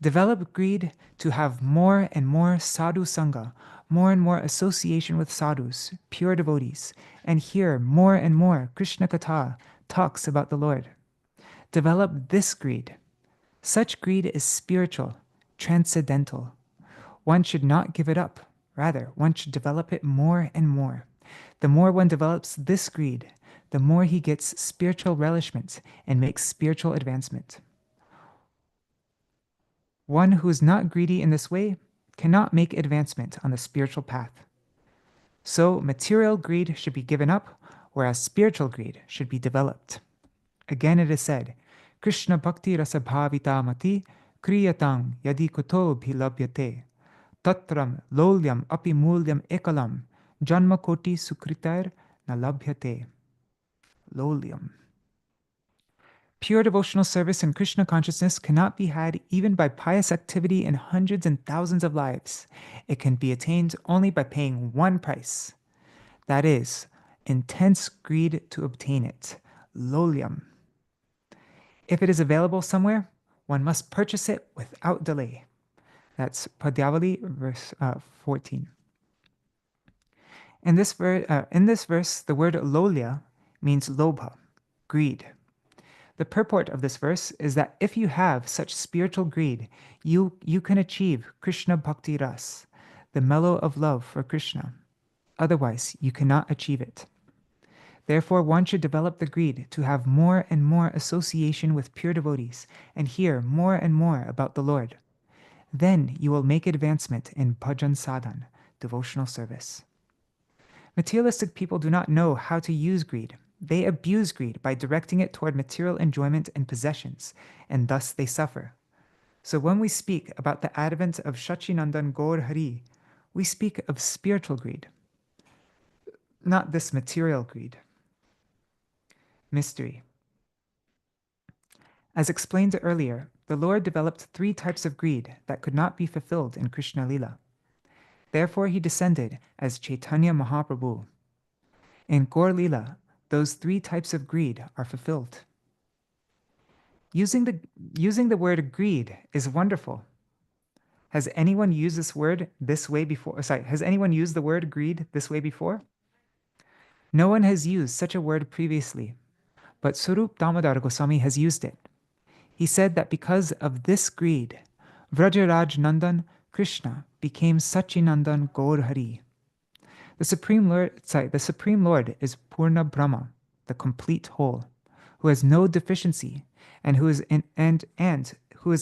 Develop greed to have more and more sadhu sangha, more and more association with sadhus, pure devotees, and hear more and more Krishna Katha talks about the Lord. Develop this greed. Such greed is spiritual, transcendental. One should not give it up. Rather, one should develop it more and more. The more one develops this greed, the more he gets spiritual relishment and makes spiritual advancement. One who is not greedy in this way cannot make advancement on the spiritual path. So material greed should be given up, whereas spiritual greed should be developed. Again it is said, Krishna bhakti rasa bhavita mati kriyatang yadi kuto bhilabhyate tatram lolyam api mulyam ekalam janma koti sukritar nalabhyate. Lolyam. Pure devotional service in Krishna consciousness cannot be had even by pious activity in hundreds and thousands of lives. It can be attained only by paying one price. That is, intense greed to obtain it. Lolyam. If it is available somewhere, one must purchase it without delay. That's Padyavali, verse 14. In this verse, the word lolya means lobha, greed. The purport of this verse is that if you have such spiritual greed, you can achieve Krishna Bhakti Ras, the mellow of love for Krishna. Otherwise, you cannot achieve it. Therefore, one should develop the greed to have more and more association with pure devotees and hear more and more about the Lord. Then you will make advancement in bhajan sadhan, devotional service. Materialistic people do not know how to use greed. They abuse greed by directing it toward material enjoyment and possessions, and thus they suffer. So when we speak about the advent of Shachinandan Gaur Hari, we speak of spiritual greed, not this material greed. Mystery. As explained earlier, the Lord developed 3 types of greed that could not be fulfilled in Krishna Lila. Therefore he descended as Chaitanya Mahaprabhu. In Gaur Lila, those 3 types of greed are fulfilled. Using the word greed is wonderful. Has anyone used this word this way before? Has anyone used the word greed this way before? No one has used such a word previously, but Swarup Damodar Goswami has used it. He said that because of this greed, Vrajaraj Nandan Krishna became Sachinandan Gaur Hari. The Supreme Lord is Purna Brahma, the complete whole, who has no deficiency and who is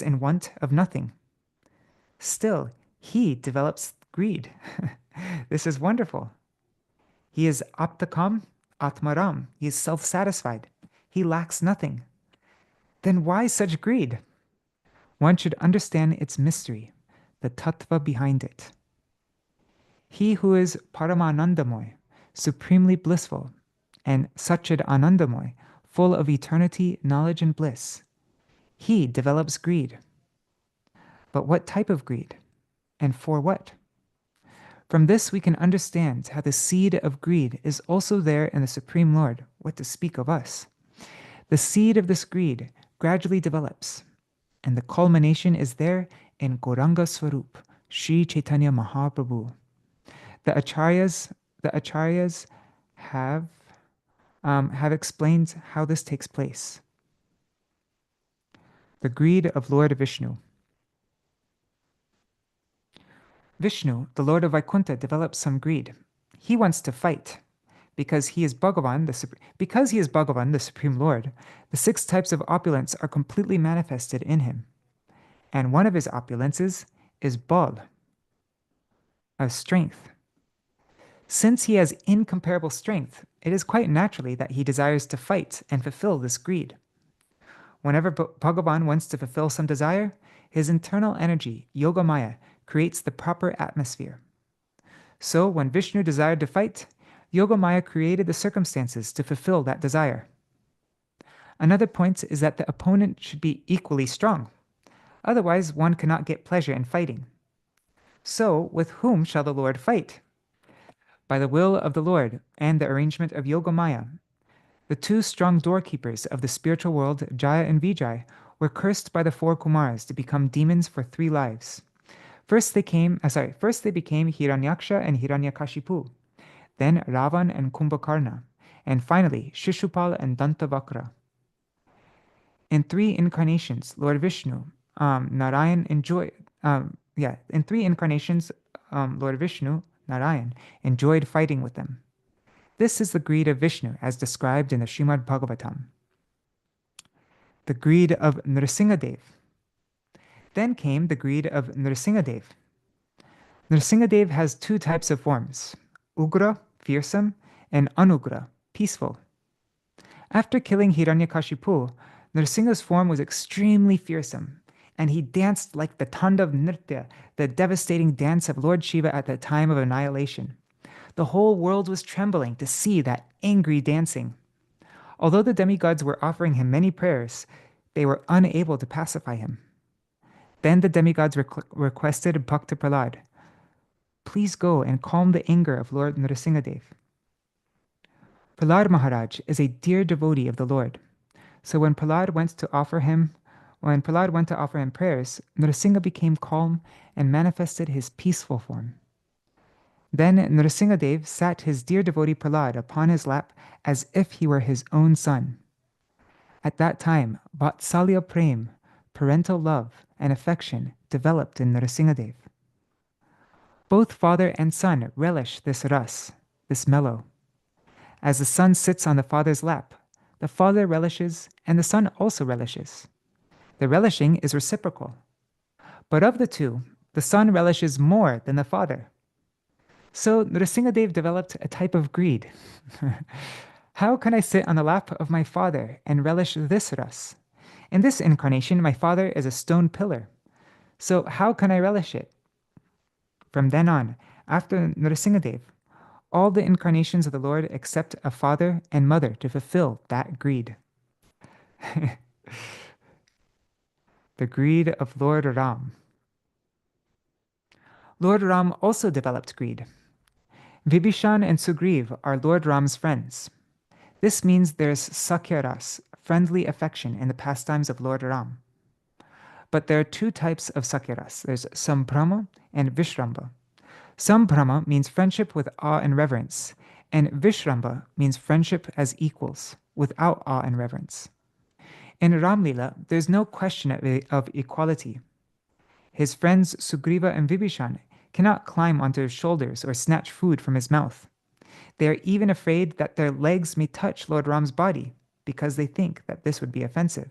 in want of nothing. Still, he develops greed. This is wonderful. He is aptakam, atmaram. He is self-satisfied. He lacks nothing. Then why such greed? One should understand its mystery, the tattva behind it. He who is paramanandamoy, supremely blissful, and satchid anandamoy, full of eternity, knowledge, and bliss, he develops greed. But what type of greed? And for what? From this we can understand how the seed of greed is also there in the Supreme Lord, what to speak of us. The seed of this greed gradually develops, and the culmination is there in Gauranga Swarup, Śrī Chaitanya Mahaprabhu. The acharyas have explained how this takes place. The greed of Lord Vishnu. Vishnu, the Lord of Vaikuntha, develops some greed. He wants to fight. Because he is Bhagavan, the Supreme Lord, the 6 types of opulence are completely manifested in him. And one of his opulences is bal, of strength. Since he has incomparable strength, it is quite naturally that he desires to fight and fulfill this greed. Whenever Bhagavan wants to fulfill some desire, his internal energy, Yogamaya, creates the proper atmosphere. So when Vishnu desired to fight, Yogamaya created the circumstances to fulfill that desire. Another point is that the opponent should be equally strong. Otherwise, one cannot get pleasure in fighting. So, with whom shall the Lord fight? By the will of the Lord and the arrangement of Yogamaya. The 2 strong doorkeepers of the spiritual world, Jaya and Vijay, were cursed by the 4 Kumars to become demons for 3 lives. First they became Hiranyaksha and Hiranyakashipu, then Ravan and Kumbhakarna, and finally Shishupal and Dantavakra. In 3 incarnations, Lord Vishnu, Narayan enjoyed. Lord Vishnu, Narayan, enjoyed fighting with them. This is the greed of Vishnu, as described in the Śrīmad Bhagavatam. The greed of Nrsimhadev. Then came the greed of Nrsimhadev. Nrsimhadev has 2 types of forms: Ugra, fearsome, and Anugra, peaceful. After killing Hiranyakashipu, Nrsimha's form was extremely fearsome, and he danced like the Tandav Nritya, the devastating dance of Lord Shiva at the time of annihilation. The whole world was trembling to see that angry dancing. Although the demigods were offering him many prayers, they were unable to pacify him. Then the demigods requested Bhakta Prahlad, "Please go and calm the anger of Lord Nrsimhadev." Prahlad Maharaj is a dear devotee of the Lord. So when Prahlad went to offer him prayers, Nrsimha became calm and manifested his peaceful form. Then Nrsimhadev sat his dear devotee Prahlad upon his lap as if he were his own son. At that time, Vatsalya Prem, parental love and affection, developed in Nrsimhadev. Both father and son relish this ras, this mellow. As the son sits on the father's lap, the father relishes and the son also relishes. The relishing is reciprocal. But of the 2, the son relishes more than the father. So Nrsimhadev developed a type of greed. How can I sit on the lap of my father and relish this ras? In this incarnation, my father is a stone pillar. So how can I relish it? From then on, after Nrsimhadev, all the incarnations of the Lord accept a father and mother to fulfill that greed. The greed of Lord Ram. Lord Ram also developed greed. Vibhishan and Sugriv are Lord Ram's friends. This means there's Sakya Ras, friendly affection, in the pastimes of Lord Ram. But there are 2 types of Sakya Ras. There's Sambrahma and Vishramba. Sambrahma means friendship with awe and reverence, and Vishramba means friendship as equals, without awe and reverence. In Ramlila, there's no question of equality. His friends Sugriva and Vibhishan cannot climb onto his shoulders or snatch food from his mouth. They are even afraid that their legs may touch Lord Ram's body, because they think that this would be offensive.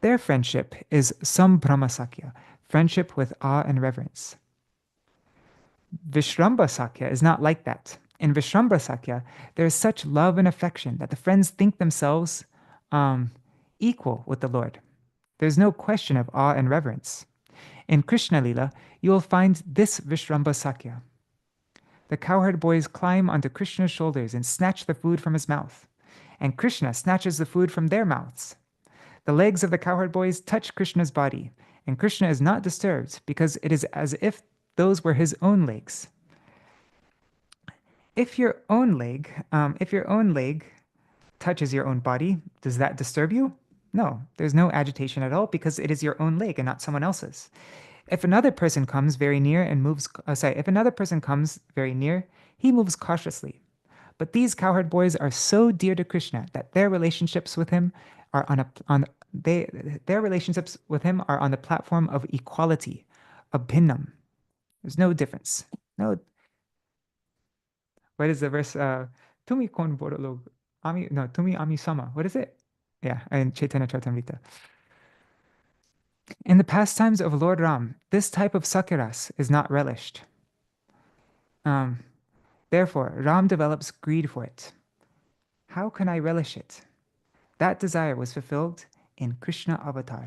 Their friendship is Sambrahma Sakya, friendship with awe and reverence. Vishrambha Sakya is not like that. In Vishrambha Sakya, there is such love and affection that the friends think themselves equal with the Lord. There's no question of awe and reverence. In Krishna Lila, you will find this Vishrambha Sakya. The cowherd boys climb onto Krishna's shoulders and snatch the food from his mouth, and Krishna snatches the food from their mouths. The legs of the cowherd boys touch Krishna's body, and Krishna is not disturbed because it is as if those were his own legs. If your own leg touches your own body, does that disturb you? No, there's no agitation at all because it is your own leg and not someone else's. If another person comes very near, he moves cautiously. But these cowherd boys are so dear to Krishna that their relationships with him are on the platform of equality, abhinnam. There's no difference. No. What is the verse? Tumi kon borolog ami no tumi ami sama. What is it? Yeah, in Chaitanya Charitamrita. In the pastimes of Lord Ram, this type of sakiras is not relished. Therefore, Ram develops greed for it. How can I relish it? That desire was fulfilled in Krishna Avatar.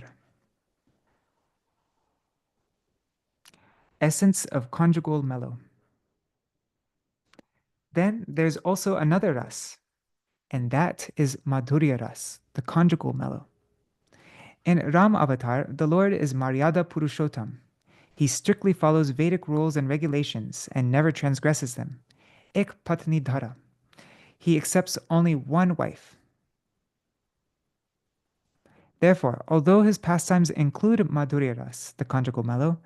Essence of conjugal mellow. Then there's also another ras, and that is Madhurya ras, the conjugal mellow. In Ram Avatar, the Lord is Maryada Purushottam. He strictly follows Vedic rules and regulations and never transgresses them. Ek patni dhara. He accepts only one wife. Therefore, although his pastimes include Madhurya ras, the conjugal mellow,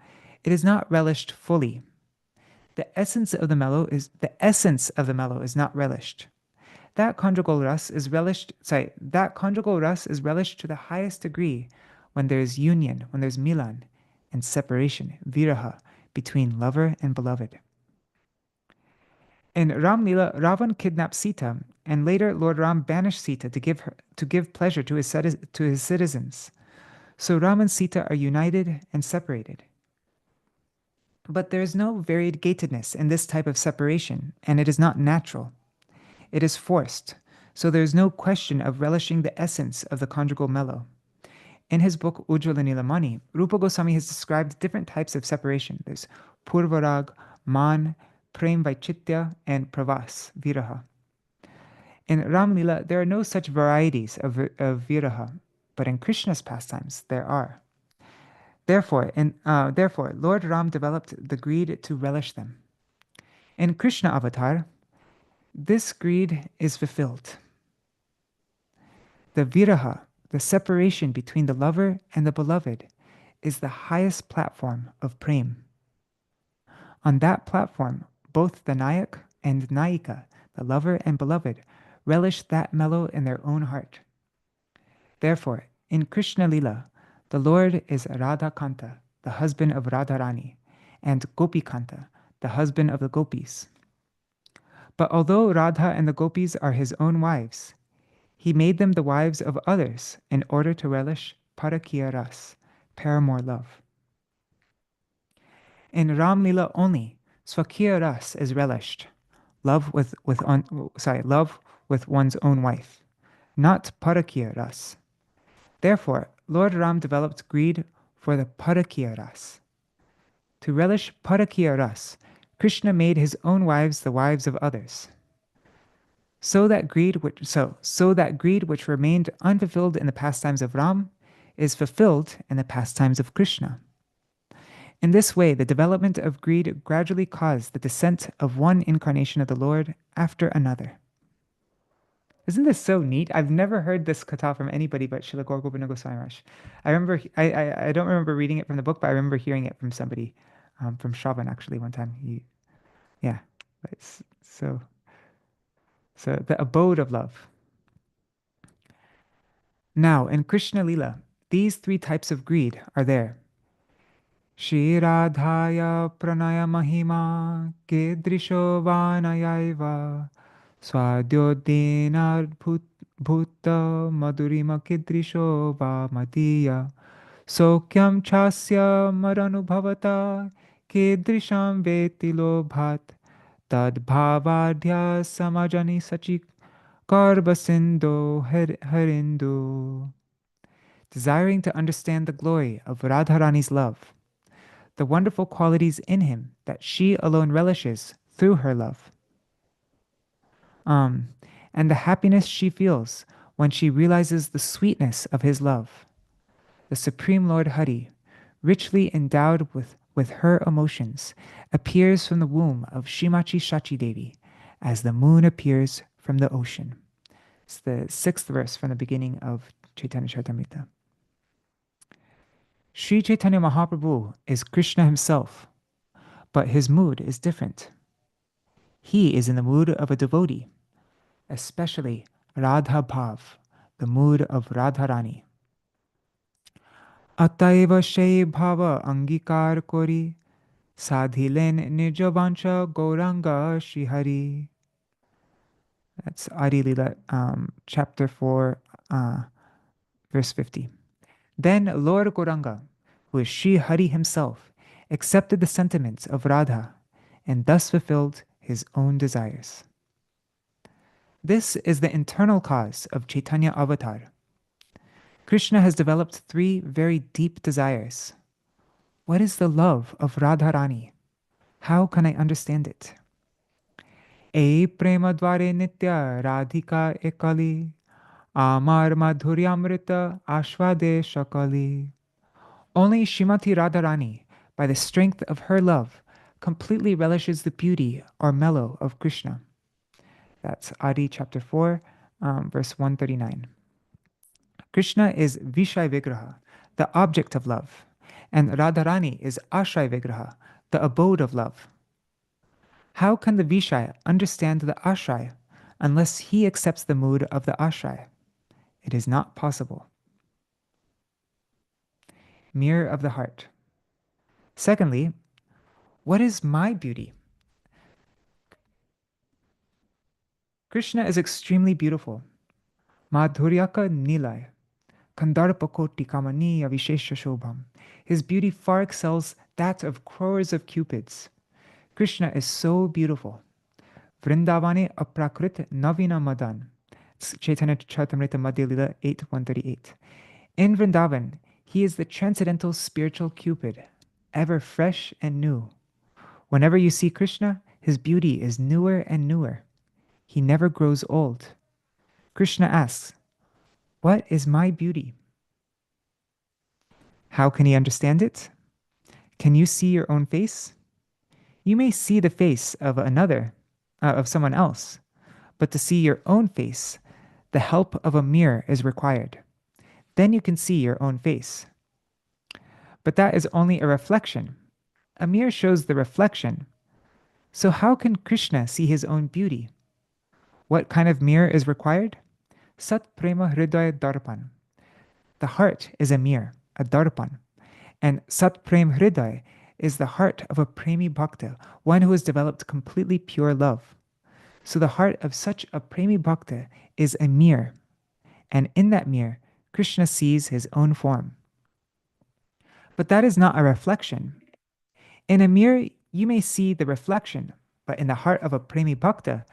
it is not relished fully. The essence of the mellow is not relished. That conjugal ras is relished to the highest degree when there is union, when there's milan and separation, viraha, between lover and beloved. In Ram Lila, Ravan kidnapped Sita, and later Lord Ram banished Sita to give pleasure to his citizens. So Ram and Sita are united and separated. But there is no variegatedness in this type of separation, and it is not natural. It is forced, so there is no question of relishing the essence of the conjugal mellow. In his book Ujjvala Nilamani, Rupa Goswami has described different types of separation. There's Purvarag, Man, Prem Vaichitya, and Pravas, Viraha. In Ram Lila, there are no such varieties of Viraha, but in Krishna's pastimes, there are. Therefore, Lord Ram developed the greed to relish them. In Krishna Avatar, this greed is fulfilled. The viraha, the separation between the lover and the beloved, is the highest platform of prem. On that platform, both the nayak and nayika, the lover and beloved, relish that mellow in their own heart. Therefore, in Krishna Lila, the Lord is Radha Kanta, the husband of Radharani, and Gopi Kanta, the husband of the gopis. But although Radha and the gopis are his own wives, he made them the wives of others in order to relish parakiya ras, paramour love. In Ram Lila only, swakiya ras is relished, love with one's own wife, not parakiya ras. Therefore, Lord Ram developed greed for the parakiya ras. To relish parakiya ras, Krishna made his own wives the wives of others. So that greed which remained unfulfilled in the pastimes of Ram is fulfilled in the pastimes of Krishna. In this way, the development of greed gradually caused the descent of one incarnation of the Lord after another. Isn't this so neat? I've never heard this katha from anybody but Srila Gour Govinda Swami Mahārāja. I don't remember reading it from the book, but I remember hearing it from somebody, from Shravan actually one time. So the abode of love. Now, in Krishna Lila, these three types of greed are there. Shri Radhaya Pranaya Mahima Kedrisho Vanayaiva Swadyodenar Bhuta Madhurima Kedrisho Vamadiya Sokyam chasya maranubhavata kedrisham veti lobhat tad bhavadhya samajani sachik karvasindo harindu. Desiring to understand the glory of Radharani's love, the wonderful qualities in him that she alone relishes through her love, um, and the happiness she feels when she realizes the sweetness of his love. The Supreme Lord Hari, richly endowed with her emotions, appears from the womb of Shrimachi Shachi Devi as the moon appears from the ocean. It's the 6th verse from the beginning of Chaitanya Charitamrita. Sri Chaitanya Mahaprabhu is Krishna himself, but his mood is different. He is in the mood of a devotee, especially Radha Bhav, the mood of Radharani. Ataiva Shei Bhava Angikar Kori Sadhilen Nijavansha Gauranga Shrihari. That's Adi Lila, chapter 4, verse 50. Then Lord Gauranga, who is Sri Hari himself, accepted the sentiments of Radha and thus fulfilled his own desires. This is the internal cause of Chaitanya Avatar. Krishna has developed 3 very deep desires. What is the love of Radharani? How can I understand it? E prema dvare nitya radhika ekali amar madhuryamrita ashvade shakali. Only Srimati Radharani, by the strength of her love, completely relishes the beauty or mellow of Krishna. That's Adi chapter 4, verse 139. Krishna is Vishai Vigraha, the object of love, and Radharani is Ashray Vigraha, the abode of love. How can the Vishaya understand the Ashray unless he accepts the mood of the Ashray? It is not possible. Mirror of the heart. Secondly, what is my beauty? Krishna is extremely beautiful. Madhuryaka nilay, kandarpakoti kamaniya vishesha shobham. His beauty far excels that of crores of cupids. Krishna is so beautiful. Vrindavane aprakrit navina madan. Chaitanya Charitamrita Madhya Lila 8:138. In Vrindavan, he is the transcendental spiritual Cupid, ever fresh and new. Whenever you see Krishna, his beauty is newer and newer. He never grows old. Krishna asks, "What is my beauty?" How can he understand it? Can you see your own face? You may see the face of of someone else, but to see your own face, the help of a mirror is required. Then you can see your own face. But that is only a reflection. A mirror shows the reflection. So how can Krishna see his own beauty? What kind of mirror is required? Sat Prema Hridaya Darpan. The heart is a mirror, a darpan. And Sat Prem Hridaya is the heart of a Premi Bhakta, one who has developed completely pure love. So the heart of such a Premi Bhakta is a mirror. And in that mirror, Krishna sees his own form. But that is not a reflection. In a mirror, you may see the reflection, but in the heart of a Premi Bhakta,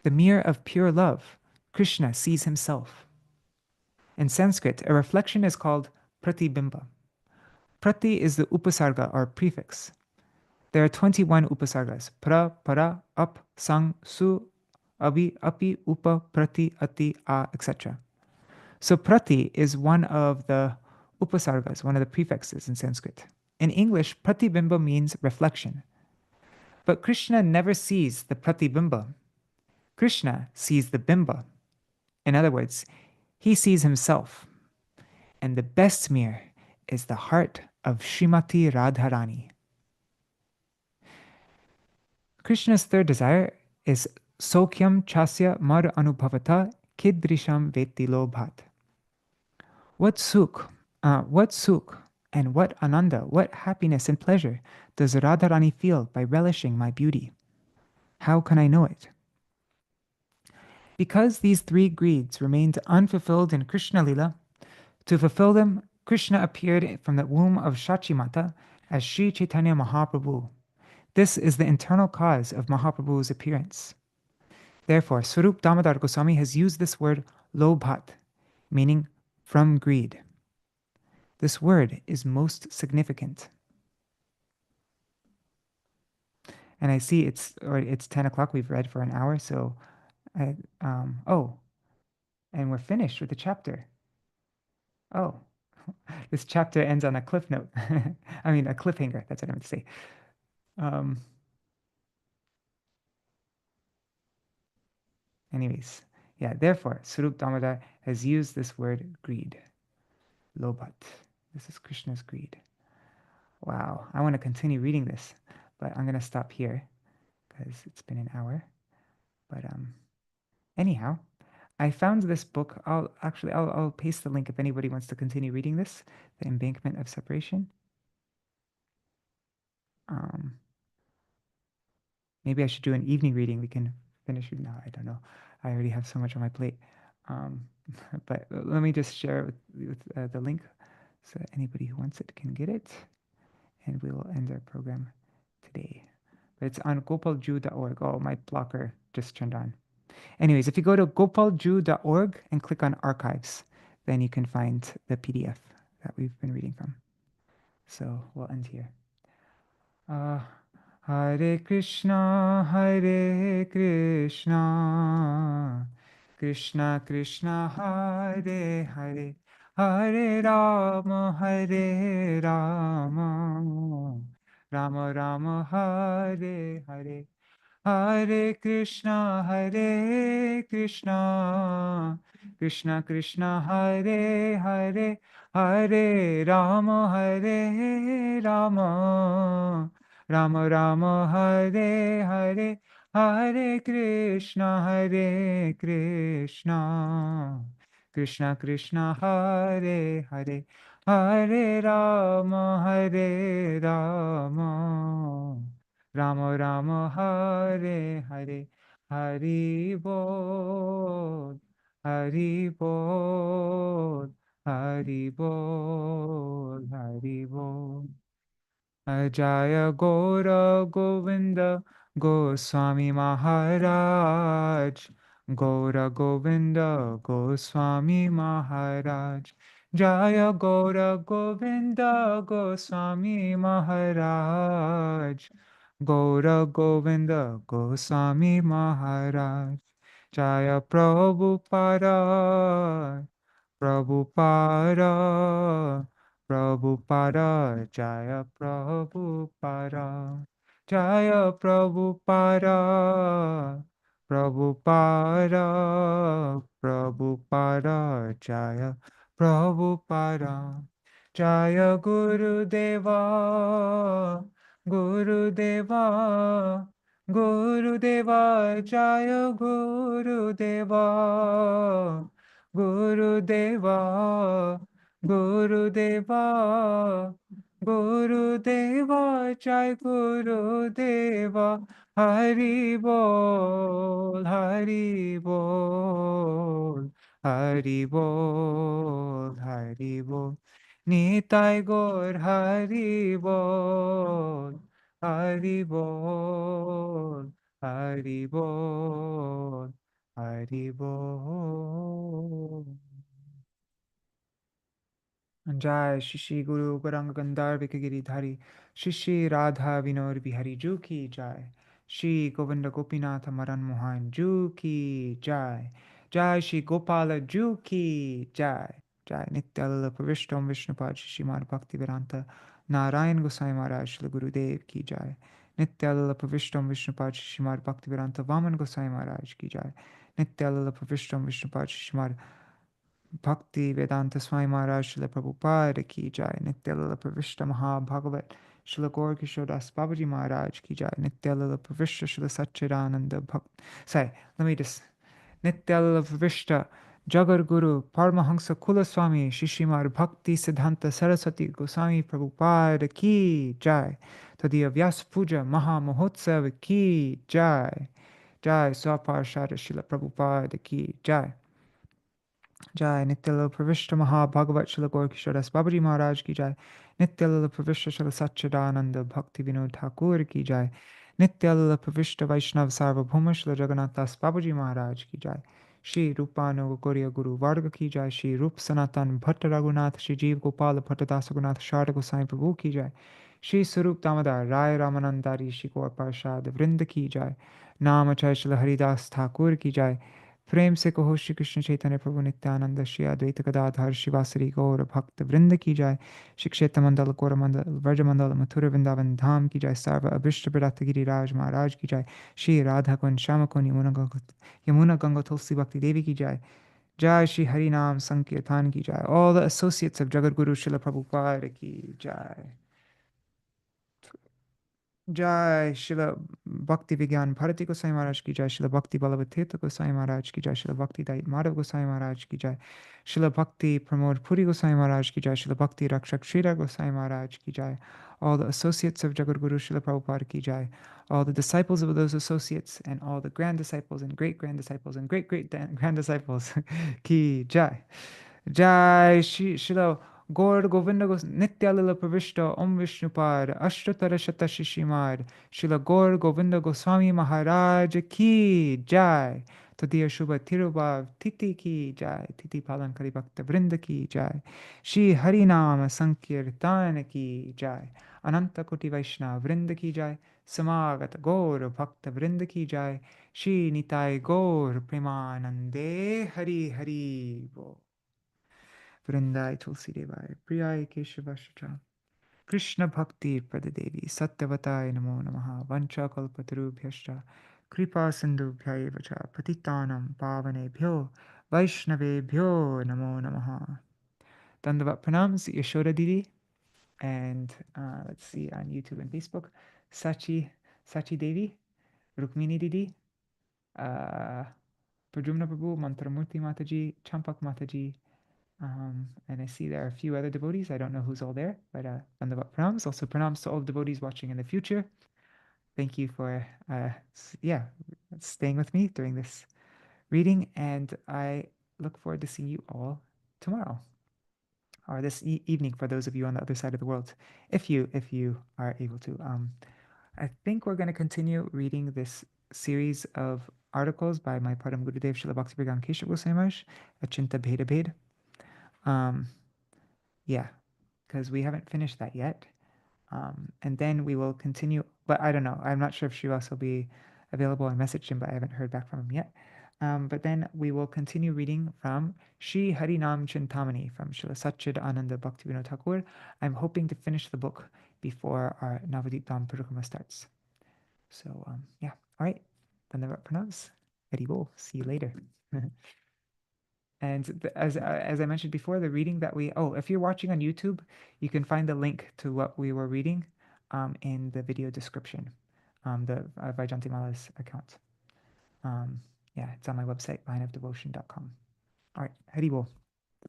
the mirror of pure love, Krishna sees himself. In Sanskrit, a reflection is called pratibimba. Prati is the upasarga or prefix. There are 21 upasargas: pra, para, up, sang, su, avi, api, upa, prati, ati, a, etc. So prati is one of the upasargas, one of the prefixes in Sanskrit. In English, pratibimba means reflection. But Krishna never sees the pratibimba. Krishna sees the bimba. In other words, he sees himself. And the best mirror is the heart of Srimati Radharani. Krishna's third desire is Sokyam Chasya Mar Anubhavata Kidrisham Veti Lobhat. What sukh and what ananda, what happiness and pleasure does Radharani feel by relishing my beauty? How can I know it? Because these 3 greeds remained unfulfilled in Krishna Lila, to fulfill them, Krishna appeared from the womb of Shachi Mata as Sri Chaitanya Mahaprabhu. This is the internal cause of Mahaprabhu's appearance. Therefore, Swarup Damodar Goswami has used this word lobhat, meaning from greed. This word is most significant. And I see it's 10 o'clock. We've read for an hour, so and we're finished with the chapter. Oh, this chapter ends on a cliff note. I mean, a cliffhanger. That's what I meant to say. Anyways, yeah, therefore, Swarup Damodar has used this word greed. Lobhat. This is Krishna's greed. Wow, I want to continue reading this, but I'm going to stop here because it's been an hour. But anyhow, I found this book. I'll paste the link if anybody wants to continue reading this, The Embankment of Separation. Maybe I should do an evening reading. We can finish it now. I don't know. I already have so much on my plate. But let me just share with the link so anybody who wants it can get it. And we will end our program today. But it's on gopalju.org. Oh, my blocker just turned on. Anyways, if you go to gopalju.org and click on archives, then you can find the PDF that we've been reading from. So we'll end here. Hare Krishna, Krishna Krishna, Hare Hare, Hare Rama, Rama Rama, Hare Hare, Hare Krishna, Krishna Krishna, Hare Hare, Hare Rama, Rama Rama, Hare Hare, Hare Krishna, Krishna Krishna, Hare Hare, Hare Rama, Rama Rama, Hare Hare, Hari Bol, Hari Bol, Hari Bol, Hari Bol. Jaya Gour Govinda Swami Mahārāja. Gour Govinda Swami Mahārāja. Jaya Gour Govinda Swami Mahārāja. Gour Govinda Swami Mahārāja. Jaya Prabhupada, Prabhupada, Prabhupada, Jaya Prabhupada, Jaya Prabhupada, Prabhupada, Prabhupada, Jaya Prabhupada, Jaya Gurudeva, Gurudeva, Gurudeva, Jaya Gurudeva, Gurudeva, Gurudeva, Gurudeva, Jai Gurudeva, Hari Bol, Hari Bol, Hari Bol, Hari Bol, Nitai Gaur, Hari Bol, Hari Bol, Hari Bol, Hari Bol. Jai Shri Guru Gauranga Gandhar Vikagiri Shri Radha Vinod Bihari Ju Ki Jai, Shri Govinda Gopinath Maran Mohan Ju Ki Jai, Jai Shri Gopala Ju Ki Jai, Jai Nityalala Pravishtam Vishnupad Śrīmad Bhaktivedanta Narayan Gosai Maharaj Shri Gurudev Ki Jai, Nityalala Pravishtam Vishnupad Śrīmad Bhaktivedanta Vaman Gosai Maharaj Ki Jai, Nityalala Pravishtam Vishnupad Śrīmad Bhakti Vedanta Swami Mahārāja Śrīla Prabhupada Ki Jai, Nityalila Pravishta Maha Bhagavat Śrīla Gaur Kishore Das Babaji Maharaj Ki Jai, Nityalila Pravishta Śrīla Satchidananda Bhakt. Sorry, let me just. Nityalila Pravishta Jagar Guru Paramahansa Kula Swami Śrī Śrīmad Bhakti Siddhanta Saraswati Goswami Prabhupada Ki Jai, Tadiya Vyas Puja Maha Mahotsav Ki Jai, Jai Swaparshada Śrīla Prabhupada Ki Jai. Jai Nityala Pravishta Maha Bhagavat Shila Gaur Kishoras Babaji Maharaj ki jai. Nityala Pravishta Shila Satchidananda Bhakti Vinod Thakur ki jai. Nityala Pravishta Vaishnav Sarvabhauma Shila Jagannath Das Babaji Maharaj ki jai. Shri Rupano Gokoriya Guru Varga ki jai. Shri Rup Sanatan Bhatta Raghunath Shri Jeev Gopal Bhatta Das Raghunath Sharda Gosai Prabhu ki jai. Shri Sarup Damodar Rai Ramanandari Shri Gaur Parshad Vrinda ki jai. Namachay Shila Haridas Thakur ki jai. प्रेम से कहो श्री कृष्ण चैतन्य प्रभु नित्यानंद श्री अद्वैत गदाधर शिवासरी गौर भक्त वृंद की जाय। श्री क्षेत्र मंडल गौर मंडल व्रज मंडल मथुर वृंदावन धाम की जाय। सर्व अभिष्ट प्रदत्त गिरिराज महाराज की जाय। श्री राधा कुंज श्याम कुंज यमुना गंगा तुलसी भक्ति देवी की जाय। जय श्री हरि नाम संकीर्तन की जाय। All the associates of Jagat Guru Srila Prabhupada की जाय। जय शिला भक्ति विज्ञान भारती गोसाई महाराज की जय। शिला भक्ति बल्लभ तीर्थ गोसाई महाराज की जय। शिला भक्ति दाई माधव गोसाई महाराज की जय। शिला भक्ति प्रमोद पुरी गोसाई महाराज की जय। शिला भक्ति रक्षक श्रीरा गोसाई महाराज की जय। All the associates of Jagat Guru Srila Prabhupada ki jai. All the disciples of those associates and all the grand disciples and great grand disciples and great great grand disciples ki jai. Jai Shri Gour Govinda Nityalila Pravishta Om Vishnupad Ashtatara Shata Shishimad Srila Gour Govinda Swami Mahārāja ki jai. Tadiya Shubha Tirubhav Titi ki jai. Titi Palankari Bhakta Vrinda ki jai. Shri Harinama Sankirtan ki jai. Ananta Koti Vaishnava Vrinda ki jai. Samagata Gaur Bhakta Vrinda ki jai. Shri Nitai Gaur Premanande Hari Hari Bo. Vrindai Tulsi Devai, Priyai Keshavashcha, Krishna Bhakti Pradadevi, Satyavatai Namo Namaha, Vancha Kalpatarubhyascha, Kripa Sindhubhyai Vacha, Patitanam Pavanebhyo, Vaishnavebhyo Namo Namaha. Dandavat Pranams, Yashoda Didi, and let's see on YouTube and Facebook, Sachi Devi, Rukmini Didi, Prajumna Prabhu, Mantramurti Mataji, Champak Mataji, and I see there are a few other devotees. I don't know who's all there, but Dandavat Pranams. Also pranams to all devotees watching in the future. Thank you for, staying with me during this reading, and I look forward to seeing you all tomorrow, or this evening for those of you on the other side of the world, if you are able to. I think we're going to continue reading this series of articles by my Param Gurudev Srila Bhaktivedanta Keshav Goswami Maharaj, Achinta Bheda Bhed. Because we haven't finished that yet. And then we will continue, but I don't know. I'm not sure if Srivas will be available. I messaged him, but I haven't heard back from him yet. But then we will continue reading from Shri Harinam Chintamani from Srila Satchid Ananda Bhaktivinoda Thakur. I'm hoping to finish the book before our Navadip Dham Parikrama starts. So, all right. Dandavat Pranams. Hari Bol. See you later. And as I mentioned before, the reading that if you're watching on YouTube, you can find the link to what we were reading in the video description, the Vaijayantī-māla's account. It's on my website, lineofdevotion.com. All right, Hari Bol.